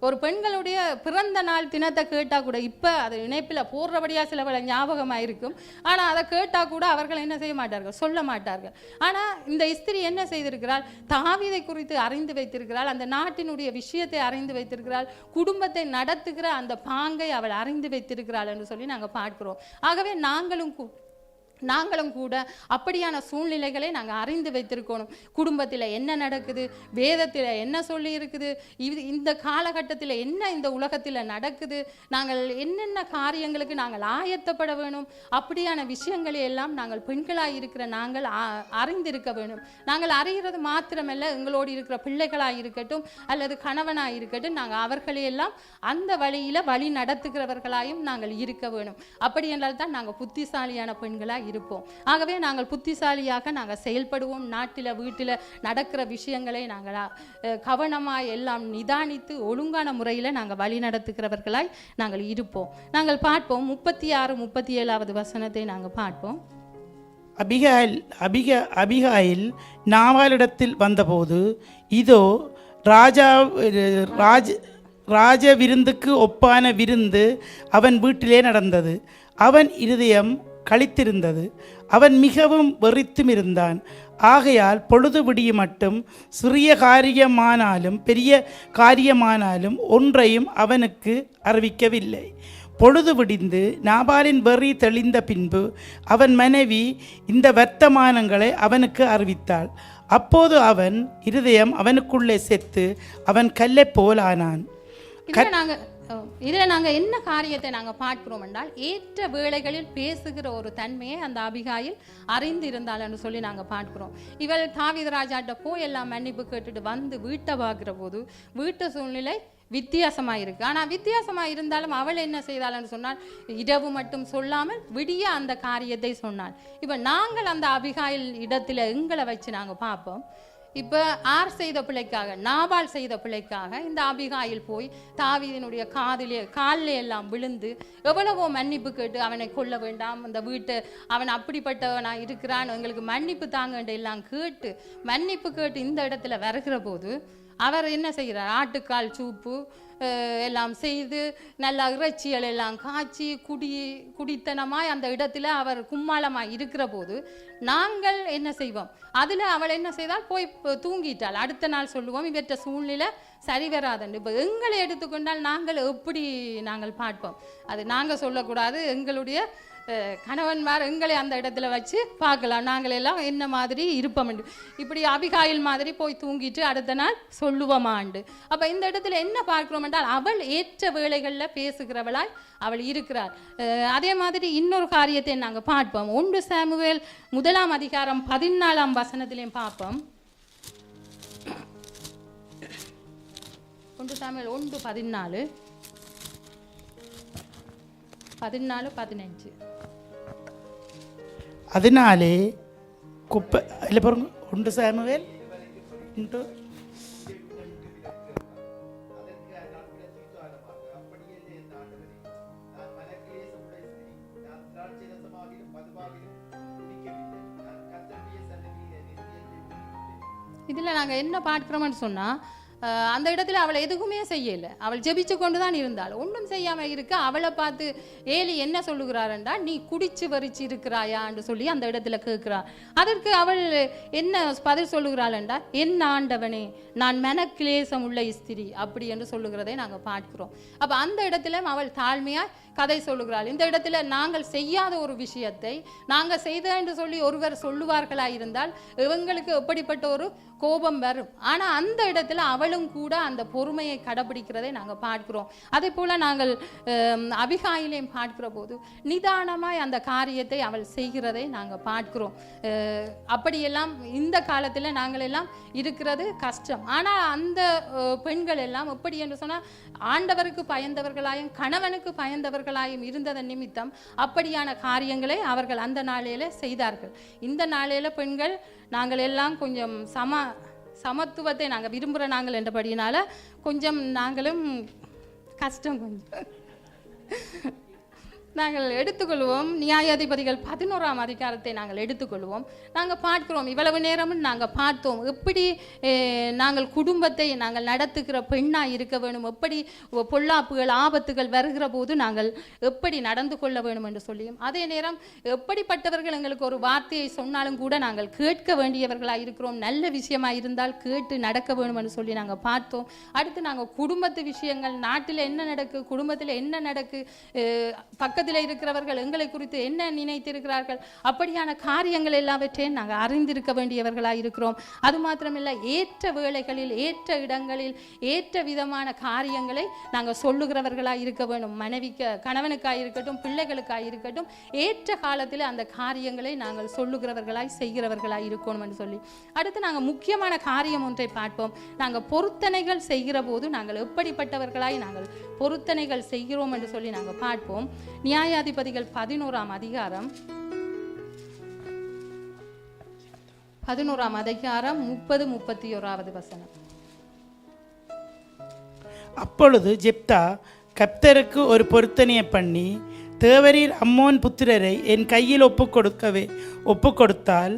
ஒரு பெண்களுடைய பிறந்த நாள் தினத்தை கேட்டால் கூட இப்போ அது இணைப்பில் போடுறபடியாக சில பல ஞாபகமாக இருக்கும். ஆனால் அதை கேட்டால் கூட அவர்கள் என்ன செய்ய மாட்டார்கள், சொல்ல மாட்டார்கள். ஆனால் இந்த ஸ்திரீ என்ன செய்திருக்கிறாள், தாவீதை குறித்து அறிந்து வைத்திருக்கிறாள், அந்த நாட்டினுடைய விஷயத்தை அறிந்து வைத்திருக்கிறாள், குடும்பத்தை நடத்துகிற அந்த பாங்கை அவள் அறிந்து வைத்திருக்கிறாள் என்று சொல்லி நாங்கள் பார்க்கிறோம். ஆகவே நாங்களும் கூட அப்படியான சூழ்நிலைகளை நாங்கள் அறிந்து வைத்திருக்கணும். குடும்பத்தில் என்ன நடக்குது, வேதத்தில் என்ன சொல்லி இருக்குது, இந்த காலகட்டத்தில் என்ன இந்த உலகத்தில் நடக்குது, நாங்கள் என்னென்ன காரியங்களுக்கு நாங்கள் ஆயத்தப்பட வேணும், அப்படியான விஷயங்களை எல்லாம் நாங்கள் பெண்களாக இருக்கிற நாங்கள் அறிந்திருக்க வேணும். நாங்கள் அறிகிறது மாத்திரமல்ல, எங்களோடு இருக்கிற பிள்ளைகளாக இருக்கட்டும் அல்லது கணவனாக இருக்கட்டும், நாங்கள் அவர்களையெல்லாம் அந்த வழியில் வழி நடத்துகிறவர்களாயும் நாங்கள் இருக்க வேணும். அப்படி என்றால் தான் நாங்கள் புத்திசாலியான பெண்களாக இருப்போம். ஆகவே நாங்கள் புத்திசாலியாக நாங்கள் செயல்படுவோம். நாட்டில் வீட்டில் நடக்கிற விஷயங்களை நாங்கள் கவனமாய் எல்லாம் நிதானித்து ஒழுங்கான முறையில் நாங்கள் வழி நடத்துகிறவர்களாய் நாங்கள் இருப்போம். நாங்கள் பார்ப்போம் 36, 37 வசனத்தை நாங்கள் பார்ப்போம். அபிகாயில் நாவாலிடத்தில் வந்தபோது இதோ ராஜ விருந்துக்கு ஒப்பான விருந்து அவன் வீட்டிலே நடந்தது. அவன் இருதயம் களித்திருந்தது, அவன் மிகவும் வெறித்தும் இருந்தான். ஆகையால் பொழுது விடிய மட்டும் சிறிய காரியமானாலும் பெரிய காரியமானாலும் ஒன்றையும் அவனுக்கு அறிவிக்கவில்லை. பொழுது விடிந்து நாபாலின் வெறி தெளிந்த பின்பு அவன் மனைவி இந்த வர்த்தமானங்களை அவனுக்கு அறிவித்தாள். அப்போது அவன் இருதயம் அவனுக்குள்ளே செத்து அவன் கல்லை போலானான். இதில் நாங்கள் என்ன காரியத்தை நாங்கள் பார்க்கிறோம் என்றால், ஏற்ற வேளைகளில் பேசுகிற ஒரு தன்மையை அந்த அபிகாயில் அறிந்து இருந்தாள்னு சொல்லி நாங்கள் பார்க்கிறோம். இவள் தாவீது ராஜாட்ட போய் எல்லாம் மன்னிப்பு கேட்டுட்டு வந்து வீட்டை பார்க்குற போது வீட்டு சூழ்நிலை வித்தியாசமாக இருக்குது. ஆனால் வித்தியாசமாக இருந்தாலும் அவள் என்ன செய்தாள்னு சொன்னால், இரவு மட்டும் சொல்லாமல் விடிய அந்த காரியத்தை சொன்னாள். இப்போ நாங்கள் அந்த அபிகாயில் இடத்துல எங்களை வச்சு நாங்கள் பார்ப்போம். இப்போ ஆர் செய்த பிள்ளைக்காக, நாபால் செய்த பிள்ளைக்காக இந்த அபிகாயில் போய் தாவீதினுடைய காலில் எல்லாம் விழுந்து எவ்வளவோ மன்னிப்பு கேட்டு அவனை கொல்ல வேண்டாம், அந்த வீட்டை அவன் அப்படிப்பட்டவனா இருக்கிறான், எங்களுக்கு மன்னிப்பு தாங்கன்ற எல்லாம் கேட்டு மன்னிப்பு கேட்டு இந்த இடத்துல வருகிற போது அவர் என்ன செய்கிறார், ஆட்டுக்கால் சூப்பு எல்லாம் செய்து நல்ல இறைச்சிகள் எல்லாம் காய்ச்சி குடித்தனமாய் அந்த இடத்துல அவர் கும்மாளமாய் இருக்கிற போது நாங்கள் என்ன செய்வோம், அதில் அவள் என்ன செய்தால் போய் தூங்கிட்டாள். அடுத்த நாள் சொல்லுவோம் இவற்ற சூழ்நிலை சரி வராதுண்டு. இப்போ எங்களை எடுத்துக்கொண்டால் நாங்கள் எப்படி நாங்கள் பார்ப்போம், அது நாங்கள் சொல்லக்கூடாது, எங்களுடைய கணவன்மார் எங்களை அந்த இடத்துல வச்சு பார்க்கலாம் நாங்கள் எல்லாம் என்ன மாதிரி இருப்போம். இப்படி அபிகாயில் மாதிரி போய் தூங்கிட்டு அடுத்த நாள் சொல்லுவோமாண்டு. அப்போ இந்த இடத்துல என்ன பார்க்கிறோம் என்றால், அவள் ஏற்ற வேளைகளில் பேசுகிறவளாய் அவள் இருக்கிறாள். அதே மாதிரி இன்னொரு காரியத்தை நாங்கள் பார்ப்போம். 1 சாமுவேல் 1 அதிகாரம் 14 வசனத்திலையும் பார்ப்போம். 1 சாமுவேல் 1:14 14-15. அதனாலே குப்பை இல்லை பாருங்க. 1 சாமுவேல் இதில் நாங்கள் என்ன பார்க்கிறோம்னு சொன்னால், அந்த இடத்துல அவளை எதுவுமே செய்யலை, அவள் ஜெபிச்சு கொண்டு தான் இருந்தாள், ஒன்றும் செய்யாமல் இருக்க. அவளை பார்த்து ஏலி என்ன சொல்லுகிறாருண்டா, நீ குடிச்சு வரிச்சு இருக்கிறாயான்னு சொல்லி அந்த இடத்துல கேட்கிறாள். அதற்கு அவள் என்ன பதில் சொல்லுகிறாள்டா, என் ஆண்டவனே நான் மனக்கிலேசம் உள்ள ஸ்திரீ அப்படி என்று சொல்லுகிறதை நாங்கள் பார்க்கிறோம். அப்போ அந்த இடத்துல அவள் தாழ்மையாக கதை சொல்லுகிறாள். இந்த இடத்துல நாங்கள் செய்யாத ஒரு விஷயத்தை நாங்கள் செய்த என்று சொல்லி ஒருவர் சொல்லுவார்களாக இருந்தால் இவங்களுக்கு எப்படிப்பட்ட ஒரு கோபம் வரும். ஆனால் அந்த இடத்துல அவளும் கூட அந்த பொறுமையை கடைபிடிக்கிறதை நாங்கள் பார்க்கிறோம். அதே போல் நாங்கள் அபிகாயிலையும் பார்க்கிற போது நிதானமாய் அந்த காரியத்தை அவள் செய்கிறதை நாங்கள் பார்க்கிறோம். அப்படியெல்லாம் இந்த காலத்தில் நாங்கள் எல்லாம் இருக்கிறது கஷ்டம். ஆனால் அந்த பெண்கள் எல்லாம் எப்படி என்று சொன்னால், ஆண்டவருக்கு பயந்தவர்களாயும் கணவனுக்கு பயந்தவர்களாயும் இருந்ததன் நிமித்தம் அப்படியான காரியங்களை அவர்கள் அந்த நாளையில செய்தார்கள். இந்த நாளையில பெண்கள் நாங்கள் எல்லாம் கொஞ்சம் சமத்துவத்தை நாங்கள் விரும்புகிற நாங்கள் என்றபடினால கொஞ்சம் நாங்களும் கஷ்டம் கொஞ்சம் நாங்கள் எடுத்துக்கொள்வோம். நியாயாதிபதிகள் 11ஆம் அதிகாரத்தை நாங்கள் எடுத்துக்கொள்வோம். நாங்கள் பார்க்கிறோம், இவ்வளவு நேரமும் நாங்கள் பார்த்தோம் எப்படி நாங்கள் குடும்பத்தை நாங்கள் நடத்துகிற பெண்ணாக இருக்க வேணும், எப்படி பொல்லாப்புகள் ஆபத்துகள் வருகிற போது நாங்கள் எப்படி நடந்து கொள்ள வேணும் என்று சொல்லியும், அதே நேரம் எப்படிப்பட்டவர்கள் எங்களுக்கு ஒரு வார்த்தையை சொன்னாலும் கூட நாங்கள் கேட்க வேண்டியவர்களாக இருக்கிறோம். நல்ல விஷயமாக இருந்தால் கேட்டு நடக்க வேணும் என்று சொல்லி நாங்கள் பார்த்தோம். அடுத்து நாங்கள் குடும்பத்து விஷயங்கள், நாட்டில் என்ன நடக்கு, குடும்பத்தில் என்ன நடக்கு, பக்கத்தில் இருக்கிறவர்கள் எங்களை குறித்து என்ன நினைத்திருக்கிறார்கள், அப்படியான காரியங்கள் எல்லாவற்றையும் நாங்கள் அறிந்திருக்க வேண்டியவர்களாக இருக்கிறோம். அது மாத்திரமில்லை, ஏற்ற வேளைகளில் ஏற்ற இடங்களில் ஏற்ற விதமான காரியங்களை நாங்கள் சொல்லுகிறவர்களாக இருக்க வேண்டும். மனைவிக்கு கணவனுக்காக இருக்கட்டும், பிள்ளைகளுக்காக இருக்கட்டும், ஏற்ற காலத்தில் அந்த காரியங்களை நாங்கள் சொல்லுகிறவர்களாய் செய்கிறவர்களாய் இருக்கணும் என்று சொல்லி, அடுத்து நாங்கள் முக்கியமான காரியம் ஒன்றை பார்ப்போம். நாங்கள் பொருத்தனைகள் செய்கிற போது நாங்கள் எப்படிப்பட்டவர்களாய் நாங்கள் பொருத்தனைகள் செய்கிறோம் என்று சொல்லி நாங்கள் பார்ப்போம். நியாயாதிபதிகள் 11ஆம் அதிகாரம் 30-31 வசனம். அப்பொழுது ஜெப்தா கர்த்தருக்கு ஒரு பொருத்தனையை பண்ணி, தேவரீர் அம்மோன் புத்திரரை என் கையில் ஒப்பு கொடுத்தால்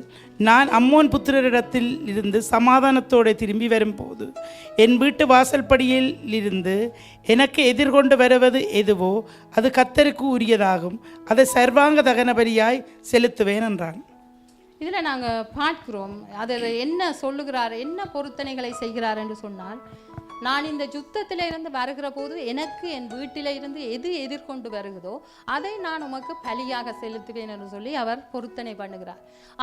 நான் அம்மோன் புத்திரரிடத்தில் இருந்து சமாதானத்தோடு திரும்பி வரும்போது என் வீட்டு வாசல்படியில் இருந்து எனக்கு எதிர்கொண்டு வருவது எதுவோ அது கர்த்தருக்கு உரியதாகும், அதை சர்வாங்க தகன பலியாய் செலுத்துவேன் என்றான். இதில் நாங்கள் பார்க்கிறோம், அது என்ன சொல்லுகிறார், என்ன பொருத்தனைகளை செய்கிறார் என்று சொன்னால், நான் இந்த யுத்தத்தில் இருந்து வருகிற போது எனக்கு என் வீட்டில் இருந்து எது எதிர்கொண்டு வருகிறதோ அதை நான் உமக்கு பலியாக செலுத்துவேன் என்று சொல்லி அவர் பொருத்தனை பண்ணுகிறார்.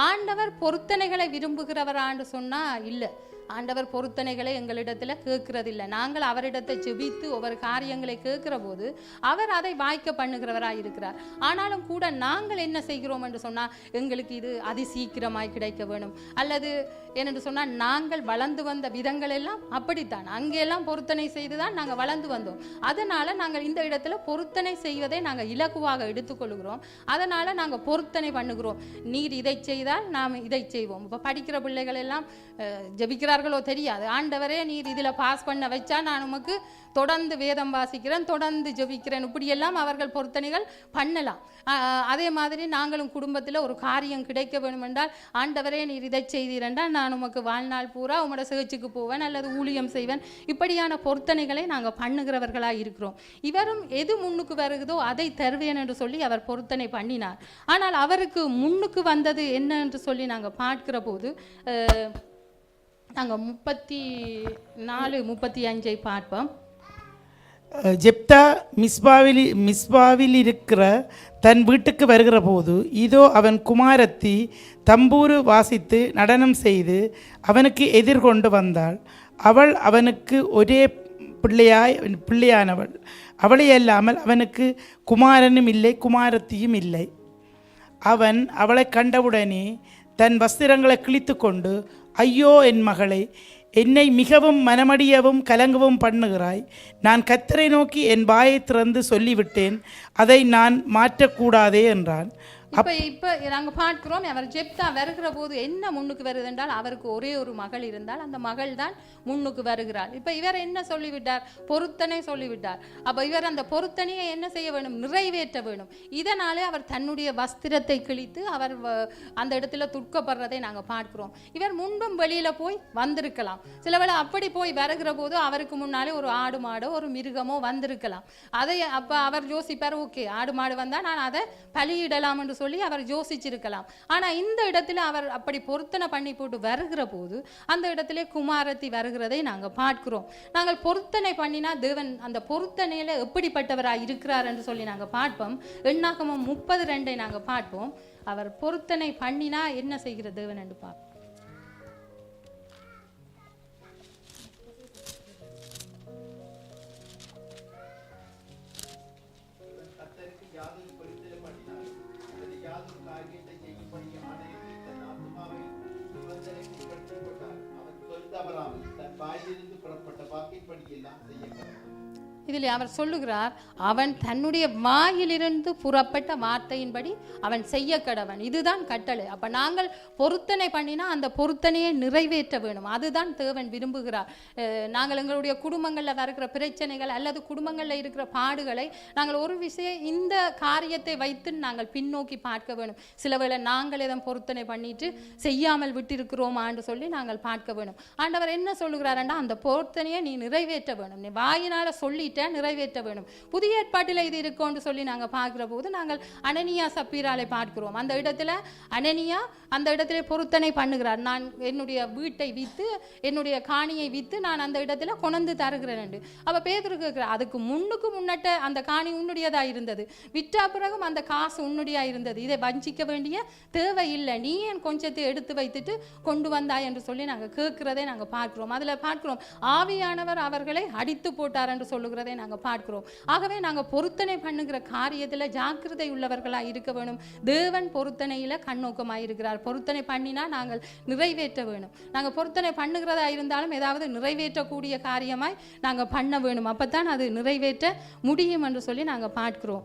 ஆண்டவர் பொருத்தனைகளை விரும்புகிறவரான்னு சொன்னா இல்லை, ஆண்டவர் பொருத்தனைகளை எங்களிடத்தில் கேட்கறதில்லை. நாங்கள் அவரிடத்தை ஜெபித்து ஒவ்வொரு காரியங்களை கேட்கிற போது அவர் அதை வாய்க்க பண்ணுகிறவராக இருக்கிறார். ஆனாலும் கூட நாங்கள் என்ன செய்கிறோம் என்று சொன்னால், எங்களுக்கு இது அதி சீக்கிரமாய் கிடைக்க வேணும், அல்லது என்னென்று சொன்னால் நாங்கள் வளர்ந்து வந்த விதங்கள் எல்லாம் அப்படித்தான், அங்கெல்லாம் பொருத்தனை செய்து தான் நாங்கள் வளர்ந்து வந்தோம். அதனால் நாங்கள் இந்த இடத்துல பொருத்தனை செய்வதை நாங்கள் இலகுவாக எடுத்துக்கொள்கிறோம். அதனால் நாங்கள் பொருத்தனை பண்ணுகிறோம். நீர் இதை செய்தால் நாம் இதை செய்வோம். இப்போ படிக்கிற பிள்ளைகள் எல்லாம் ஜெபிக்கிறார்களோ தெரியாது, ஆண்டவரே நீர் இதில் பாஸ் பண்ண வச்சா நான் உமக்கு தொடர்ந்து வேதம் வாசிக்கிறேன், தொடர்ந்து ஜெபிக்கிறேன், இப்படியெல்லாம் அவர்கள் பொருத்தனைகள் பண்ணலாம். அதே மாதிரி நாங்களும் குடும்பத்தில் ஒரு காரியம் கிடைக்க வேண்டும் என்றால், ஆண்டவரே நீர் இதை செய்தீரென்றால் நான் உமக்கு வாழ்நாள் பூரா உங்களோட சிகிச்சைக்கு போவேன் அல்லது ஊழியம் செய்வேன், இப்படியான பொருத்தனைகளை நாங்கள் பண்ணுகிறவர்களாக இருக்கிறோம். இவரும் எது முன்னுக்கு வருகிறதோ அதை தருவேன் என்று சொல்லி அவர் பொருத்தனை பண்ணினார். ஆனால் அவருக்கு முன்னுக்கு வந்தது என்ன என்று சொல்லி நாங்கள் பார்க்கிற போது நாங்கள் 34-35 பார்ப்போம். ஜெப்தா மிஸ்பாவில் இருக்கிற தன் வீட்டுக்கு வருகிற போது இதோ அவன் குமாரத்தி தம்பூரு வாசித்து நடனம் செய்து அவனுக்கு எதிர்கொண்டு வந்தாள். அவள் அவனுக்கு ஒரே பிள்ளையானவள். அவளையல்லாமல் அவனுக்கு குமாரனும் இல்லை, குமாரத்தியும் இல்லை. அவன் அவளை கண்டவுடனே தன் வஸ்திரங்களை கிழித்து கொண்டு, ஐயோ என் மகளே, என்னை மிகவும் மனமடியவும் கலங்கவும் பண்ணுகிறாய். நான் கர்த்தரை நோக்கி என் வாயை திறந்து சொல்லிவிட்டேன், அதை நான் மாற்றக்கூடாதே என்றான். இப்போ நாங்கள் பார்க்கிறோம், அவர் ஜெப்தா வருகிற போது என்ன முன்னுக்கு வருது என்றால், அவருக்கு ஒரே ஒரு மகள் இருந்தால் அந்த மகள் தான் முன்னுக்கு வருகிறாள். இப்போ இவர் என்ன சொல்லிவிட்டார், பொருத்தனை சொல்லிவிட்டார். அப்போ இவர் அந்த பொருத்தனையை என்ன செய்ய வேணும், நிறைவேற்ற வேணும். இதனாலே அவர் தன்னுடைய வஸ்திரத்தை கிழித்து அவர் அந்த இடத்துல துக்கப்படுறதை நாங்கள் பார்க்கிறோம். இவர் முன்பும் வெளியில போய் வந்திருக்கலாம், சில வேளை அப்படி போய் வருகிற போது அவருக்கு முன்னாலே ஒரு ஆடு மாடோ ஒரு மிருகமோ வந்திருக்கலாம். அதை அப்போ அவர் யோசிப்பார், ஓகே ஆடு மாடு வந்தால் நான் அதை பலியிடலாம் என்று சொல்லி அவர் யோசிச்சிருக்கலாம். ஆனா இந்த இடத்துல அவர் அப்படி பொருத்தனை பண்ணி போட்டு வருகிற போது அந்த இடத்துல குமாரத்தி வருகிறதை நாங்கள் பார்க்கிறோம். நாங்கள் பொருத்தனை பண்ணினா தேவன் அந்த பொருத்தனையில எப்படிப்பட்டவராக இருக்கிறார் என்று சொல்லி நாங்கள் பார்ப்போம். எண்ணாகமம் 32 நாங்கள் பார்ப்போம். அவர் பொருத்தனை பண்ணினா என்ன செய்கிற தேவன் என்று பார்ப்போம். இதில் அவர் சொல்லுகிறார், அவன் தன்னுடைய வாயிலிருந்து புறப்பட்ட வார்த்தையின்படி அவன் செய்ய கடவன். இதுதான் கட்டளை. அப்போ நாங்கள் பொருத்தனை பண்ணினா அந்த பொருத்தனையை நிறைவேற்ற வேணும். அதுதான் தேவன் விரும்புகிறார். நாங்கள் எங்களுடைய குடும்பங்களில் வருகிற பிரச்சனைகள் அல்லது குடும்பங்களில் இருக்கிற பாடுகளை நாங்கள் ஒரு விஷயம் இந்த காரியத்தை வைத்து நாங்கள் பின்னோக்கி பார்க்க வேணும். சில வேளை நாங்கள் எதன் பொருத்தனை பண்ணிட்டு செய்யாமல் விட்டிருக்கிறோமான்னு சொல்லி நாங்கள் பார்க்க வேணும். ஆண்டவர் என்ன சொல்லுகிறாருன்னா, அந்த பொருத்தனையை நீ நிறைவேற்ற வேணும். நீ வாயினால் சொல்லிட்டு நிறைவேற்ற வேணும். புதிய ஏற்பாட்டில் இது இருக்கும்னு சொல்லி நாங்கள் பார்க்கிற போது நாங்கள் அனனியா சப்பீராலை பார்க்கிறோம். அந்த இடத்துல அனனியா அந்த இடத்துல பொருத்தனை பண்ணுகிறார். நான் என்னுடைய வீட்டை விற்று என்னுடைய காணியை விற்று நான் அந்த இடத்துல கொண்டு தருகிறேன். அப்போ பேதுரு கேட்கிறார், அதுக்கு முன்னட்ட அந்த காணி உன்னுடையதா இருந்தது, விற்றா பிறகும் அந்த காசு உன்னுடையா இருந்தது, இதை வஞ்சிக்க வேண்டிய தேவை இல்லை, நீ என் கொஞ்சத்தை எடுத்து வைத்துட்டு கொண்டு வந்தாய் என்று சொல்லி நாங்கள் கேட்கிறதே நாங்கள் பார்க்கிறோம். அதில் பார்க்கிறோம், ஆவியானவர் அவர்களை அடித்து போட்டார் என்று சொல்லுகிறதை நாங்கள் பார்க்கிறோம். ஆகவே நாங்கள் பொருத்தனை பண்ணுகிற காரியத்தில் ஜாக்கிரதை உள்ளவர்களாக இருக்க வேணும். தேவன் பொருத்தனையில் கண்ணோக்கமாக இருக்கிறார். பொருத்தனை பண்ணினா நாங்கள் நிறைவேற்ற வேணும். நாங்கள் பொருத்தனை பண்ணுகிறதா இருந்தாலும் ஏதாவது நிறைவேற்றக்கூடிய காரியமாய் நாங்கள் பண்ண வேணும். அப்போ தான் அது நிறைவேற்ற முடியும் என்று சொல்லி நாங்கள் பார்க்கிறோம்.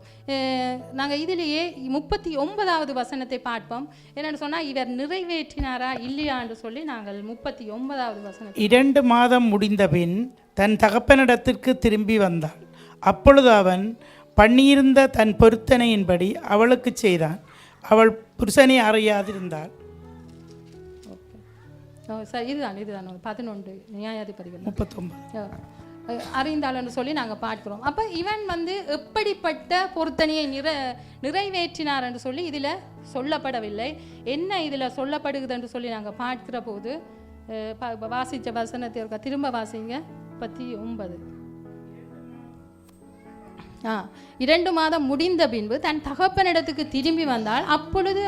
நாங்கள் இதிலேயே 39வது வசனத்தை பார்ப்போம். என்னென்னு சொன்னால், இவர் நிறைவேற்றினாரா இல்லையா என்று சொல்லி நாங்கள் 39வது வசனம். 2 மாதம் முடிந்த பின் தன் தகப்பனிடத்திற்கு திரும்பி வந்தாள். அப்பொழுது அவன் பண்ணியிருந்த தன் பொருத்தனையின்படி அவளுக்கு செய்தான். அவள் புருஷனை அறியாதிருந்தாள். இதுதான் 11 நியாயாதிபதிகள் 39 அறிந்தாள் என்று சொல்லி நாங்கள் பார்க்கிறோம். அப்போ இவன் எப்படிப்பட்ட பொருத்தனையை நிறைவேற்றினார் என்று சொல்லி இதில் சொல்லப்படவில்லை. என்ன இதில் சொல்லப்படுகிறது என்று சொல்லி நாங்கள் பார்க்கிற போது வாசித்த வசனத்தை இருக்க திரும்ப வாசிங்க. 39. 2 மாதம் முடிந்த பின்பு தன் தகப்பனிடத்துக்கு திரும்பி வந்தாள். அப்பொழுது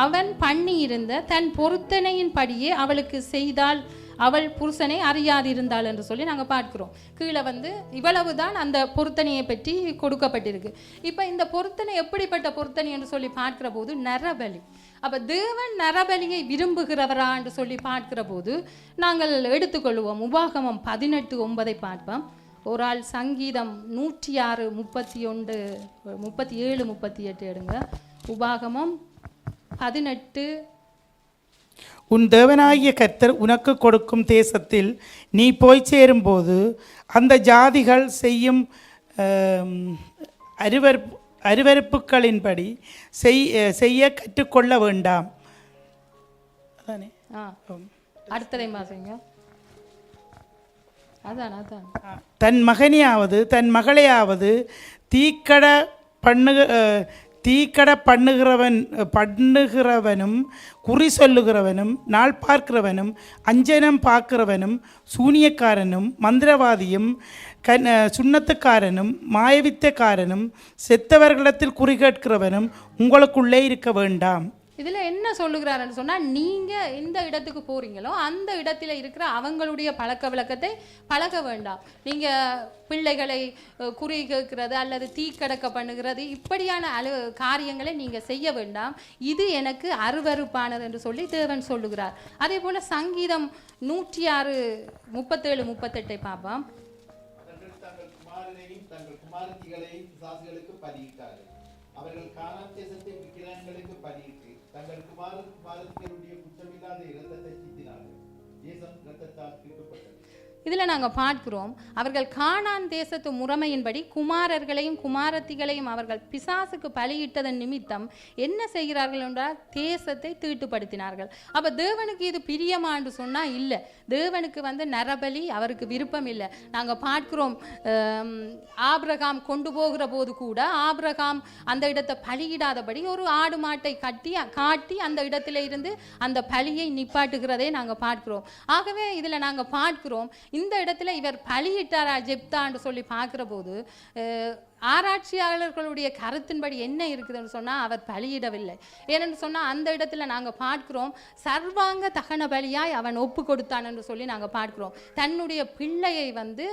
அவன் பண்ணியிருந்த தன் பொருத்தனையின் படியே அவளுக்கு செய்தாள். அவள் புருஷனை அறியாதிருந்தாள் என்று சொல்லி நாங்கள் பார்க்கிறோம். கீழே இவ்வளவுதான் அந்த பொருத்தனையை பற்றி கொடுக்கப்பட்டிருக்கு. இப்போ இந்த பொருத்தனை எப்படிப்பட்ட பொருத்தனை என்று சொல்லி பார்க்கிற போது நரபலி. அப்போ தேவன் நரபலியை விரும்புகிறவரா என்று சொல்லி பார்க்கிற போது நாங்கள் எடுத்துக்கொள்வோம். உபாகமம் 18:9 பார்ப்போம். ஒரு ஆள் சங்கீதம் 106, 31, 37, 38 எடுங்க. உபாகமம் 18. உன் தேவனாகிய கர்த்தர் உனக்கு கொடுக்கும் தேசத்தில் நீ போய் சேரும்போது அந்த ஜாதிகள் செய்யும் அருவருப்புகளின்படி செய்ய கற்றுக்கொள்ள வேண்டாம். அதானே? அடுத்ததை மாசங்க. அதான் தன் மகனையாவது தன் மகளையாவது தீக்கட பண்ணுகிறவனும் குறி சொல்லுகிறவனும் நாள் பார்க்கிறவனும் அஞ்சனம் பார்க்கிறவனும் சூனியக்காரனும் மந்திரவாதியும் சுண்ணத்துக்காரனும் மாயவித்தக்காரனும் செத்தவர்களிடத்தில் குறி கேட்கிறவனும் உங்களுக்குள்ளே இருக்க வேண்டாம். இதில் என்ன சொல்லுகிறாருன்னு சொன்னால், நீங்கள் எந்த இடத்துக்கு போகிறீங்களோ அந்த இடத்துல இருக்கிற அவங்களுடைய பழக்க வழக்கத்தை பழக வேண்டாம். நீங்கள் பிள்ளைகளை குறி கேட்கிறது அல்லது தீக்கடக்க பண்ணுகிறது இப்படியான காரியங்களை நீங்கள் செய்ய வேண்டாம். இது எனக்கு அருவருப்பானது என்று சொல்லி தேவன் சொல்லுகிறார். அதே போல் சங்கீதம் 106, 37, 38 பார்ப்போம். அவர்கள் கானான் தேசத்தை விக்கிரகங்களுக்கு பலியிட்டு தங்கள் குமாரத்திகளுடைய குற்றமில்லாத இரத்தத்தை சிந்தினார்கள். தேசம் இரத்தத்தால் தீட்டுப்பட்டது. இதில் நாங்கள் பார்க்கிறோம், அவர்கள் கானான் தேசத்து முறைமையின்படி குமாரர்களையும் குமாரத்திகளையும் அவர்கள் பிசாசுக்கு பலியிட்டதன் நிமித்தம் என்ன செய்கிறார்கள் என்றால் தேசத்தை தீட்டுப்படுத்தினார்கள். அப்போ தேவனுக்கு இது பிரியமான்னு சொன்னால் இல்லை. தேவனுக்கு நரபலி அவருக்கு விருப்பம் இல்லை. நாங்கள் பார்க்கிறோம், ஆபிரகாம் கொண்டு போகிற போது கூட ஆபிரகாம் அந்த இடத்தை பலியிடாதபடி ஒரு ஆடு மாட்டை காட்டி அந்த இடத்துல இருந்து அந்த பலியை நிப்பாட்டுகிறதே நாங்கள் பார்க்கிறோம். ஆகவே இதில் நாங்கள் பார்க்கிறோம், இந்த இடத்துல இவர் பலியிட்டாரா ஜெப்தான்னு சொல்லி பார்க்கிற போது ஆராய்ச்சியாளர்களுடைய கருத்தின்படி என்ன இருக்குதுன்னு சொன்னால் அவர் பலியிடவில்லை. ஏனென்று சொன்னால் அந்த இடத்துல நாங்கள் பார்க்கிறோம் சர்வாங்க தகன பலியாய் அவன் ஒப்பு கொடுத்தான் என்று சொல்லி நாங்கள் பார்க்கிறோம். தன்னுடைய பிள்ளையை வந்து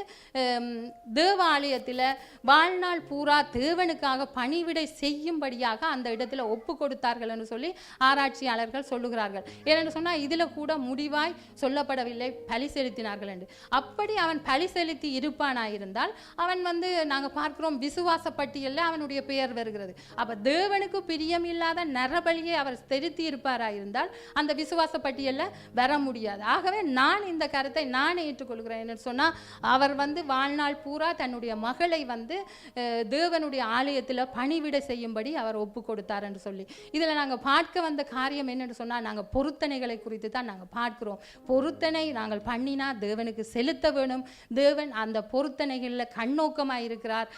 தேவாலயத்தில் வாழ்நாள் பூரா தேவனுக்காக பணிவிடை செய்யும்படியாக அந்த இடத்துல ஒப்பு கொடுத்தார்கள் என்று சொல்லி ஆராய்ச்சியாளர்கள் சொல்லுகிறார்கள். ஏனென்று சொன்னால் இதில் கூட முடிவாய் சொல்லப்படவில்லை பலி செலுத்தினார்கள் என்று. அப்படி அவன் பலி செலுத்தி இருப்பானாயிருந்தால் அவன் வந்து நாங்கள் பார்க்கிறோம் விசுவாச பட்டியலில் அவனுடைய பெயர் வருகிறது. அப்போ தேவனுக்கு பிரியமில்லாத நரபலியை அவர் செலுத்தி இருப்பாராயிருந்தால் அந்த விசுவாச பட்டியலில் வர முடியாது. ஆகவே நான் இந்த கருத்தை நானே ஏற்றுக்கொள்கிறேன். என்று சொன்னால் அவர் வந்து வாழ்நாள் பூரா தன்னுடைய மகளை வந்து தேவனுடைய ஆலயத்தில் பணிவிடை செய்யும்படி அவர் ஒப்பு கொடுத்தார் என்று சொல்லி இதில் நாங்கள் பார்க்க வந்த காரியம் என்னென்னு சொன்னால் நாங்கள் பொருத்தனைகளை குறித்து தான் நாங்கள் பார்க்கிறோம். பொருத்தனை நாங்கள் பண்ணினா தேவனுக்கு செலுத்த வேணும். தேவன் அந்த பொருத்தனைகளில் கண்ணோக்கமாக இருக்கிறார்.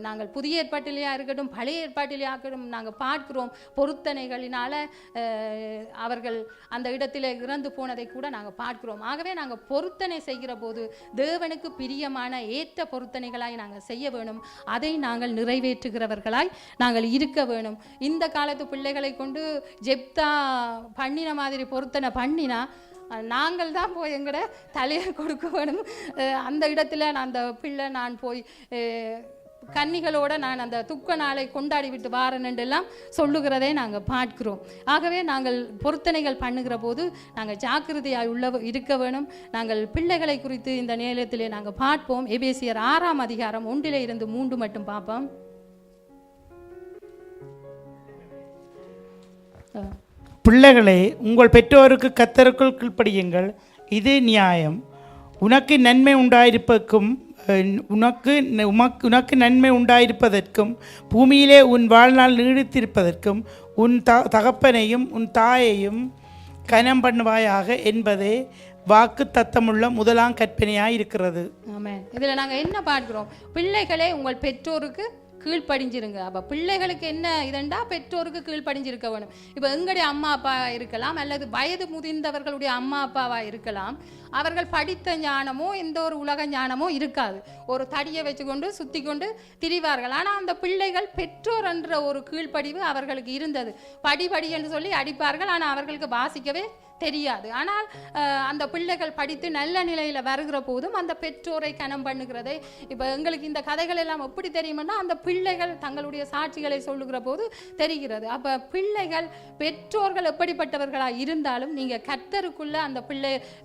நாங்கள் புதிய ஏற்பாட்டிலேயே இருக்கட்டும் பழைய ஏற்பாட்டிலேயே இருக்கட்டும் நாங்கள் பார்க்கிறோம் பொருத்தனைகளினால அவர்கள் அந்த இடத்தில் இறந்து போனதை கூட நாங்கள் பார்க்கிறோம். ஆகவே நாங்கள் பொருத்தனை செய்கிற போது தேவனுக்கு பிரியமான ஏற்ற பொருத்தனைகளாய் நாங்கள் செய்ய வேணும். அதை நாங்கள் நிறைவேற்றுகிறவர்களாய் நாங்கள் இருக்க வேணும். இந்த காலத்து பிள்ளைகளை கொண்டு ஜெப்தா பண்ணின மாதிரி பொருத்தனை பண்ணினா நாங்கள் தான் போய் எங்கட தலையை கொடுக்க வேணும். அந்த இடத்துல அந்த பிள்ளை நான் போய் கன்னிகளோட நான் அந்த துக்க நாளை கொண்டாடி விட்டு வாரனெல்லாம் சொல்லுகிறதை நாங்கள் பார்க்கிறோம். ஆகவே நாங்கள் பொருத்தனைகள் பண்ணுகிற போது நாங்கள் ஜாக்கிரதையாக இருக்க வேணும். நாங்கள் பிள்ளைகளை குறித்து இந்த நேரத்திலே நாங்கள் பார்ப்போம். எபேசியர் 6ஆம் அதிகாரம் 1-3 மட்டும் பார்ப்போம். பிள்ளைகளே, உங்கள் பெற்றோருக்கு கர்த்தருக்குள் கீழ்ப்படியுங்கள், இது நியாயம். உனக்கு நன்மை உண்டாயிருப்பதற்கும் உனக்கு நன்மை உண்டாயிருப்பதற்கும் பூமியிலே உன் வாழ்நாள் நீடித்திருப்பதற்கும் உன் தகப்பனையும் உன் தாயையும் கனம் பண்ணுவாயாக என்பதே வாக்கு தத்தமுள்ள முதலாம் கற்பனையாக இருக்கிறது. ஆமென். இதில் நாங்கள் என்ன பார்க்கிறோம்? பிள்ளைகளே உங்கள் பெற்றோருக்கு கீழ்ப்படிஞ்சிருங்க. அப்போ பிள்ளைகளுக்கு என்ன இதண்டா பெற்றோருக்கு கீழ்ப்படிஞ்சிருக்க வேணும். இப்போ எங்களுடைய அம்மா அப்பா இருக்கலாம் அல்லது வயது முதிர்ந்தவர்களுடைய அம்மா அப்பாவாக இருக்கலாம். அவர்கள் படித்த ஞானமோ எந்த ஒரு உலக ஞானமோ இருக்காது. ஒரு தடியை வச்சுக்கொண்டு சுற்றி கொண்டு திரிவார்கள். ஆனால் அந்த பிள்ளைகள் பெற்றோர் என்ற ஒரு கீழ்ப்படிவு அவர்களுக்கு இருந்தது. படி என்று சொல்லி அடிப்பார்கள். ஆனால் அவர்களுக்கு வாசிக்கவே தெரியாது. ஆனால் அந்த பிள்ளைகள் படித்து நல்ல நிலையில் வருகிற போதும் அந்த பெற்றோரை கனம் பண்ணுகிறதை இப்போ எங்களுக்கு இந்த கதைகள் எல்லாம் எப்படி தெரியுமென்னா அந்த பிள்ளைகள் தங்களுடைய சாட்சிகளை சொல்லுகிற போது தெரிகிறது. அப்போ பிள்ளைகள் பெற்றோர்கள் எப்படிப்பட்டவர்களாக இருந்தாலும் நீங்கள் கர்த்தருக்குள்ள அந்த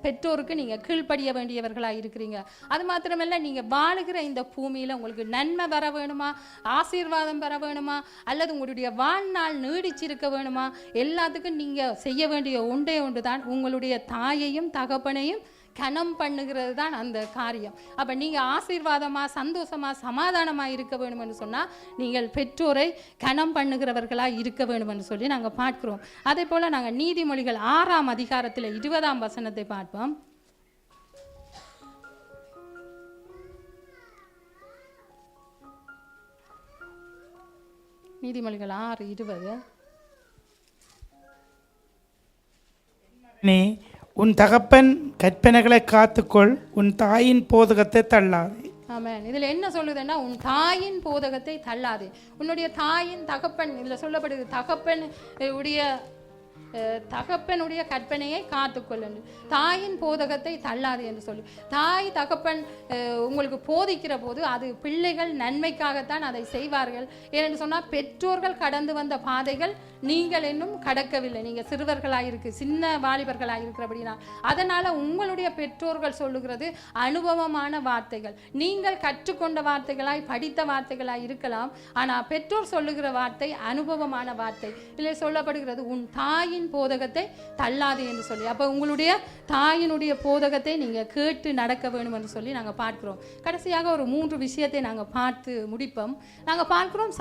பெற்றோருக்கு நீங்கள் கீழ்ப்படிய வேண்டியவர்களாக இருக்கிறீங்க. அது மாத்திரமல்ல, நீங்கள் வாழுகிற இந்த பூமியில் உங்களுக்கு நன்மை வர வேணுமா, ஆசீர்வாதம் வர வேணுமா, அல்லது உங்களுடைய வாழ்நாள் நீடிச்சிருக்க வேணுமா, எல்லாத்துக்கும் நீங்கள் செய்ய வேண்டிய ஒன்றே ஒன்று தான் உங்களுடைய தாயையும் தகப்பனையும் கனம் பண்ணுகிறது தான் அந்த காரியம். அப்போ நீங்கள் ஆசீர்வாதமாக சந்தோஷமாக சமாதானமாக இருக்க வேணும்னு சொன்னால் நீங்கள் பெற்றோரை கனம் பண்ணுகிறவர்களாக இருக்க வேணும்னு சொல்லி நாங்கள் பார்க்கிறோம். அதே போல் நாங்கள் நீதிமொழிகள் 6ஆம் அதிகாரத்தில் 20ஆம் வசனத்தை பார்ப்போம். நீதிமொழிகள் 6:20. உன் தகப்பன் கற்பனைகளை காத்துக்கொள், உன் தாயின் போதகத்தை தள்ளாதே. ஆமென். இதில் என்ன சொல்லுதுன்னா உன் தாயின் போதகத்தை தள்ளாதே. உன்னுடைய தாயின் தகப்பன் இதில் சொல்லப்படுது. தகப்பனுடைய கற்பனையை காத்துக்கொள்ளு, தாயின் போதகத்தை தள்ளாது என்று சொல்லி. தாய் தகப்பன் உங்களுக்கு போதிக்கிற போது அது பிள்ளைகள் நன்மைக்காகத்தான் அதை செய்வார்கள். ஏனென்று சொன்னால் பெற்றோர்கள் கடந்து வந்த பாதைகள் நீங்கள் இன்னும் கடக்கவில்லை. நீங்கள் சிறுவர்களாயிருக்கு, சின்ன வாலிபர்களாயிருக்கிறபடினா அதனால் உங்களுடைய பெற்றோர்கள் சொல்லுகிறது அனுபவமான வார்த்தைகள். நீங்கள் கற்றுக்கொண்ட வார்த்தைகளாய் படித்த வார்த்தைகளாய் இருக்கலாம். ஆனால் பெற்றோர் சொல்லுகிற வார்த்தை அனுபவமான வார்த்தை. இதில் சொல்லப்படுகிறது உன் தாயின் போதகத்தை தள்ளாது என்று சொல்லி. அப்போ உங்களுடைய தாயினுடைய போதகத்தை நீங்கள் கேட்டு நடக்க வேணும் என்று சொல்லி நாங்கள் பார்க்கிறோம். கடைசியாக ஒரு 3 விஷயத்தை நாங்கள் பார்த்து முடிப்போம். நாங்கள் பார்க்கிறோம்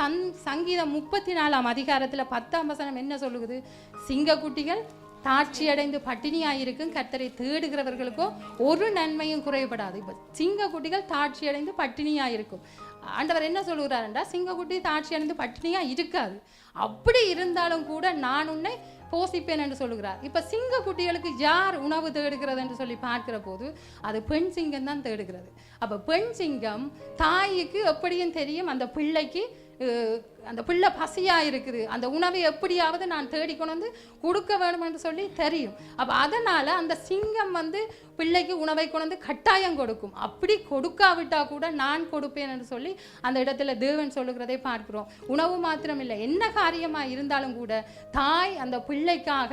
சங்கீதம் 34ஆம் அதிகாரத்தில் 10ஆம் வசனம் என்ன சொல்லுகிறது? சிங்கக்குட்டிகள் தாட்சியடைந்து பட்டினியாயிருக்கும், கர்த்தரை தேடுகிறவர்களுக்கோ ஒரு நன்மையும் குறைபடாது. இப்போ சிங்கக்குட்டிகள் தாட்சியடைந்து பட்டினியாயிருக்கும். ஆண்டவர் என்ன சொல்லுகிறாருண்டா, சிங்கக்குட்டி தாட்சியடைந்து பட்டினியாக இருக்காது. அப்படி இருந்தாலும் கூட நான் உன்னை போசிப்பேன் என்று சொல்லுகிறார். இப்போ சிங்க குட்டிகளுக்கு யார் உணவு தேடுகிறது என்று சொல்லி பார்க்கிற போது அது பெண் சிங்கம் தான் தேடுகிறது. அப்போ பெண் சிங்கம் தாய்க்கு எப்படியும் தெரியும் அந்த பிள்ளைக்கு அந்த பிள்ளை பசியாக இருக்குது, அந்த உணவை எப்படியாவது நான் தேடிக்கொண்டு வந்து கொடுக்க வேணும் என்று சொல்லி தெரியும். அப்போ அதனால் அந்த சிங்கம் வந்து பிள்ளைக்கு உணவை கொண்டு வந்து கட்டாயம் கொடுக்கும். அப்படி கொடுக்காவிட்டால் கூட நான் கொடுப்பேன் என்று சொல்லி அந்த இடத்துல தேவன் சொல்லுகிறதை பார்க்கிறோம். உணவு மாத்திரம் இல்லை, என்ன காரியமாக இருந்தாலும் கூட தாய் அந்த பிள்ளைக்காக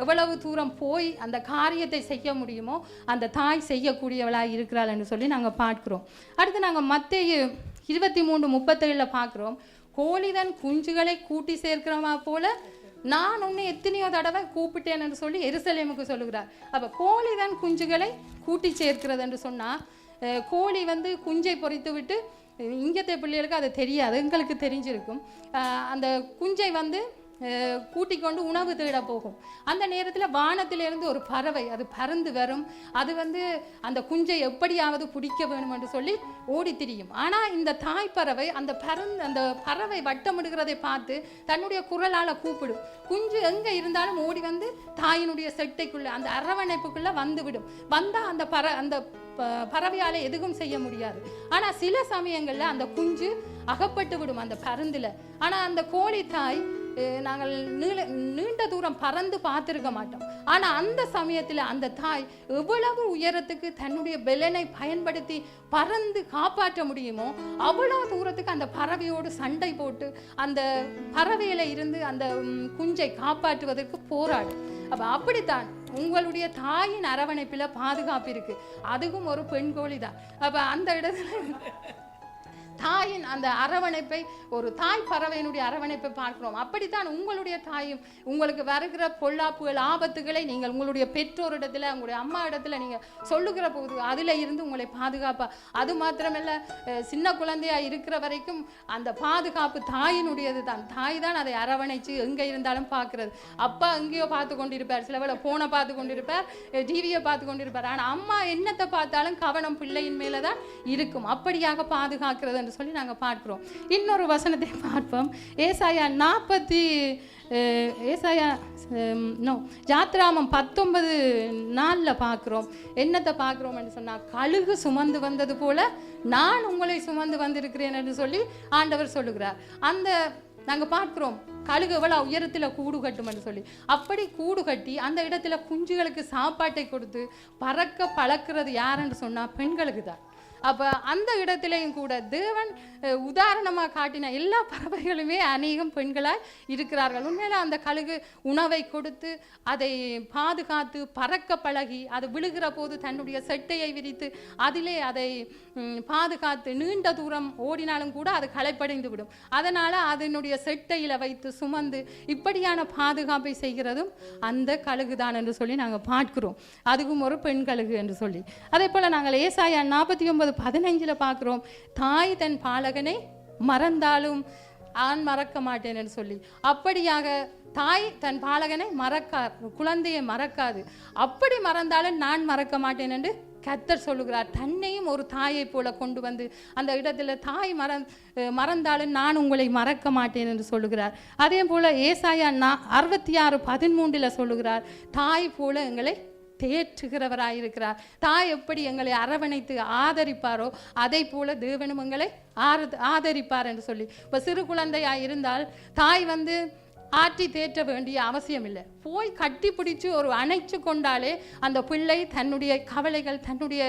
எவ்வளவு தூரம் போய் அந்த காரியத்தை செய்ய முடியுமோ அந்த தாய் செய்யக்கூடியவளாக இருக்கிறாள் என்று சொல்லி நாங்கள் பார்க்கிறோம். அடுத்து நாங்கள் மத்தேயு 23:37 பார்க்கிறோம். கோழிதன் குஞ்சுகளை கூட்டி சேர்க்கிறோமா போல நான் உன்னை எத்தனையோ தடவை கூப்பிட்டேன் என்று சொல்லி எருசலேமுக்கு சொல்லுகிறார். அப்போ கோழிதான் குஞ்சுகளை கூட்டி சேர்க்கிறது என்று சொன்னால், கோழி வந்து குஞ்சை பொறித்து விட்டு இங்கத்தை பிள்ளைகளுக்கு அது தெரியாது, எங்களுக்கு தெரிஞ்சிருக்கும். அந்த குஞ்சை வந்து கூட்டிக் கொண்டு உணவு தேட போகும். அந்த நேரத்தில் வானத்திலிருந்து ஒரு பறவை அது பறந்து வரும். அது வந்து அந்த குஞ்சை எப்படியாவது பிடிக்க வேணும் என்று சொல்லி ஓடி திரியும். ஆனால் இந்த தாய் பறவை அந்த பறவை வட்டமிடுகிறதை பார்த்து தன்னுடைய குரலால் கூப்பிடும். குஞ்சு எங்கே இருந்தாலும் ஓடி வந்து தாயினுடைய செட்டைக்குள்ளே அந்த அரவணைப்புக்குள்ளே வந்துவிடும். வந்தால் அந்த பறவையால் எதுவும் செய்ய முடியாது. ஆனால் சில சமயங்களில் அந்த குஞ்சு அகப்பட்டு விடும் அந்த பருந்தில். ஆனால் அந்த கோழி தாய் நாங்கள் நீண்ட தூரம் பறந்து பார்த்துருக்க மாட்டோம். ஆனால் அந்த சமயத்தில் அந்த தாய் எவ்வளவு உயரத்துக்கு தன்னுடைய பெலனை பயன்படுத்தி பறந்து காப்பாற்ற முடியுமோ அவ்வளோ தூரத்துக்கு அந்த பறவையோடு சண்டை போட்டு அந்த பறவையில இருந்து அந்த குஞ்சை காப்பாற்றுவதற்கு போராடும். அப்போ அப்படித்தான் உங்களுடைய தாயின் அரவணைப்பில் பாதுகாப்பு இருக்கு. அதுவும் ஒரு பெண் கோழி தான். அப்போ அந்த இடத்துல தாயின் அந்த அரவணைப்பை, ஒரு தாய் பறவையினுடைய அரவணைப்பை பார்க்கிறோம். அப்படித்தான் உங்களுடைய தாயும் உங்களுக்கு வருகிற பொல்லாப்புகள் ஆபத்துகளை நீங்கள் உங்களுடைய பெற்றோரிடத்தில் உங்களுடைய அம்மா இடத்துல நீங்கள் சொல்லுகிற போது அதில் இருந்து உங்களை பாதுகாப்பா. அது மாத்திரமல்ல, சின்ன குழந்தையாக இருக்கிற வரைக்கும் அந்த பாதுகாப்பு தாயினுடையது தான். தாய் தான் அதை அரவணைச்சு எங்கே இருந்தாலும் பார்க்கறது. அப்பா எங்கேயோ பார்த்து கொண்டிருப்பார், சில வேளை போனை பார்த்து கொண்டிருப்பார், டிவியை பார்த்து கொண்டிருப்பார். ஆனால் அம்மா என்னத்தை பார்த்தாலும் கவனம் பிள்ளையின் மேலே தான் இருக்கும். அப்படியாக பாதுகாக்கிறது என்று சொல்லி நாங்கள் பார்க்கிறோம். இன்னொரு வசனத்தை பார்ப்போம். யாத்ராமம் 19:4 பார்க்கிறோம். என்னத்தை பார்க்கிறோம் என்று சொன்னால், கழுகு சுமந்து வந்தது போல நான் உங்களை சுமந்து வந்திருக்கிறேன் என்று சொல்லி ஆண்டவர் சொல்லுகிறார். அந்த நாங்கள் பார்க்கிறோம் கழுகு எவ்வளோ உயரத்தில் கூடு கட்டும் என்று சொல்லி. அப்படி கூடு கட்டி அந்த இடத்துல குஞ்சுகளுக்கு சாப்பாட்டை கொடுத்து பறக்க பழக்கிறது யாருன்னு சொன்னால் பெண்களுக்கு தான். அப்போ அந்த இடத்துலையும் கூட தேவன் உதாரணமாக காட்டின எல்லா பறவைகளுமே அநேகம் பெண்களாய் இருக்கிறார்கள். உண்மையில அந்த கழுகு உணவை கொடுத்து அதை பாதுகாத்து பறக்க பழகி அது விழுகிற போது தன்னுடைய செட்டையை விரித்து அதிலே அதை பாதுகாத்து நீண்ட தூரம் ஓடினாலும் கூட அது களைப்படைந்து விடும். அதனால் அதனுடைய செட்டையில் வைத்து சுமந்து இப்படியான பாதுகாப்பை செய்கிறதும் அந்த கழுகுதான் என்று சொல்லி நாங்கள் பார்க்கிறோம். அதுவும் ஒரு பெண் கழுகு என்று சொல்லி. அதே போல் நாங்கள் ஏசாயா 49:15 பார்க்கிறோம். தாய் தன் பாலகனை மறந்தாலும் ஆண் மறக்க மாட்டேன் என்று சொல்லி. அப்படியாக தாய் தன் பாலகனை குழந்தையை மறக்காது. அப்படி மறந்தாலும் நான் மறக்க மாட்டேன் என்று கர்த்தர் சொல்லுகிறார். தன்னையும் ஒரு தாயை போல கொண்டு வந்து அந்த இடத்துல தாய் மறந்தாலும் நான் உங்களை மறக்க மாட்டேன் என்று சொல்லுகிறார். அதே போல ஏசாயா 66:13 சொல்லுகிறார், தாய் போல எங்களை தேற்றுகிறவராயிருக்கிறார். தாய் எப்படி எங்களை அரவணைத்து ஆதரிப்பாரோ அதை போல தேவனும் எங்களை ஆதரிப்பார் என்று சொல்லி. இப்போ சிறு குழந்தையாக இருந்தால் தாய் வந்து ஆற்றி தேற்ற வேண்டிய அவசியம் இல்லை. போய் கட்டி பிடிச்சு ஒரு அணைச்சு கொண்டாலே அந்த பிள்ளை தன்னுடைய கவலைகள் தன்னுடைய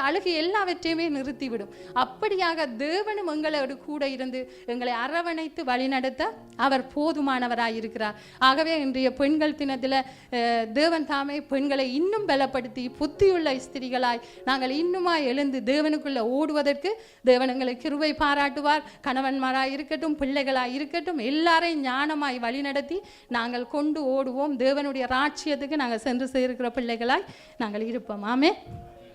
அழுகை எல்லாவற்றையுமே நிறுத்திவிடும். அப்படியாக தேவனும் எங்களோடு கூட இருந்து எங்களை அரவணைத்து வழிநடத்த அவர் போதுமானவராயிருக்கிறார். ஆகவே இன்றைய பெண்கள் தினத்தில் தேவன் தாமே பெண்களை இன்னும் பலப்படுத்தி புத்தியுள்ள ஸ்திரிகளாய் நாங்கள் இன்னுமாய் எழுந்து தேவனுக்குள்ள ஓடுவதற்கு தேவன் எங்களை கிருபை பாராட்டுவார். கணவன்மாராய் இருக்கட்டும், பிள்ளைகளாய் இருக்கட்டும், எல்லாரையும் ஞானமாய் வழிநடத்தி நாங்கள் கொண்டு ஓடுவோம். தேவனுடைய ராஜ்யத்துக்கு நாங்கள் சென்று சேர்க்கிற பிள்ளைகளாய் நாங்கள் இருப்போம். ஆமென்.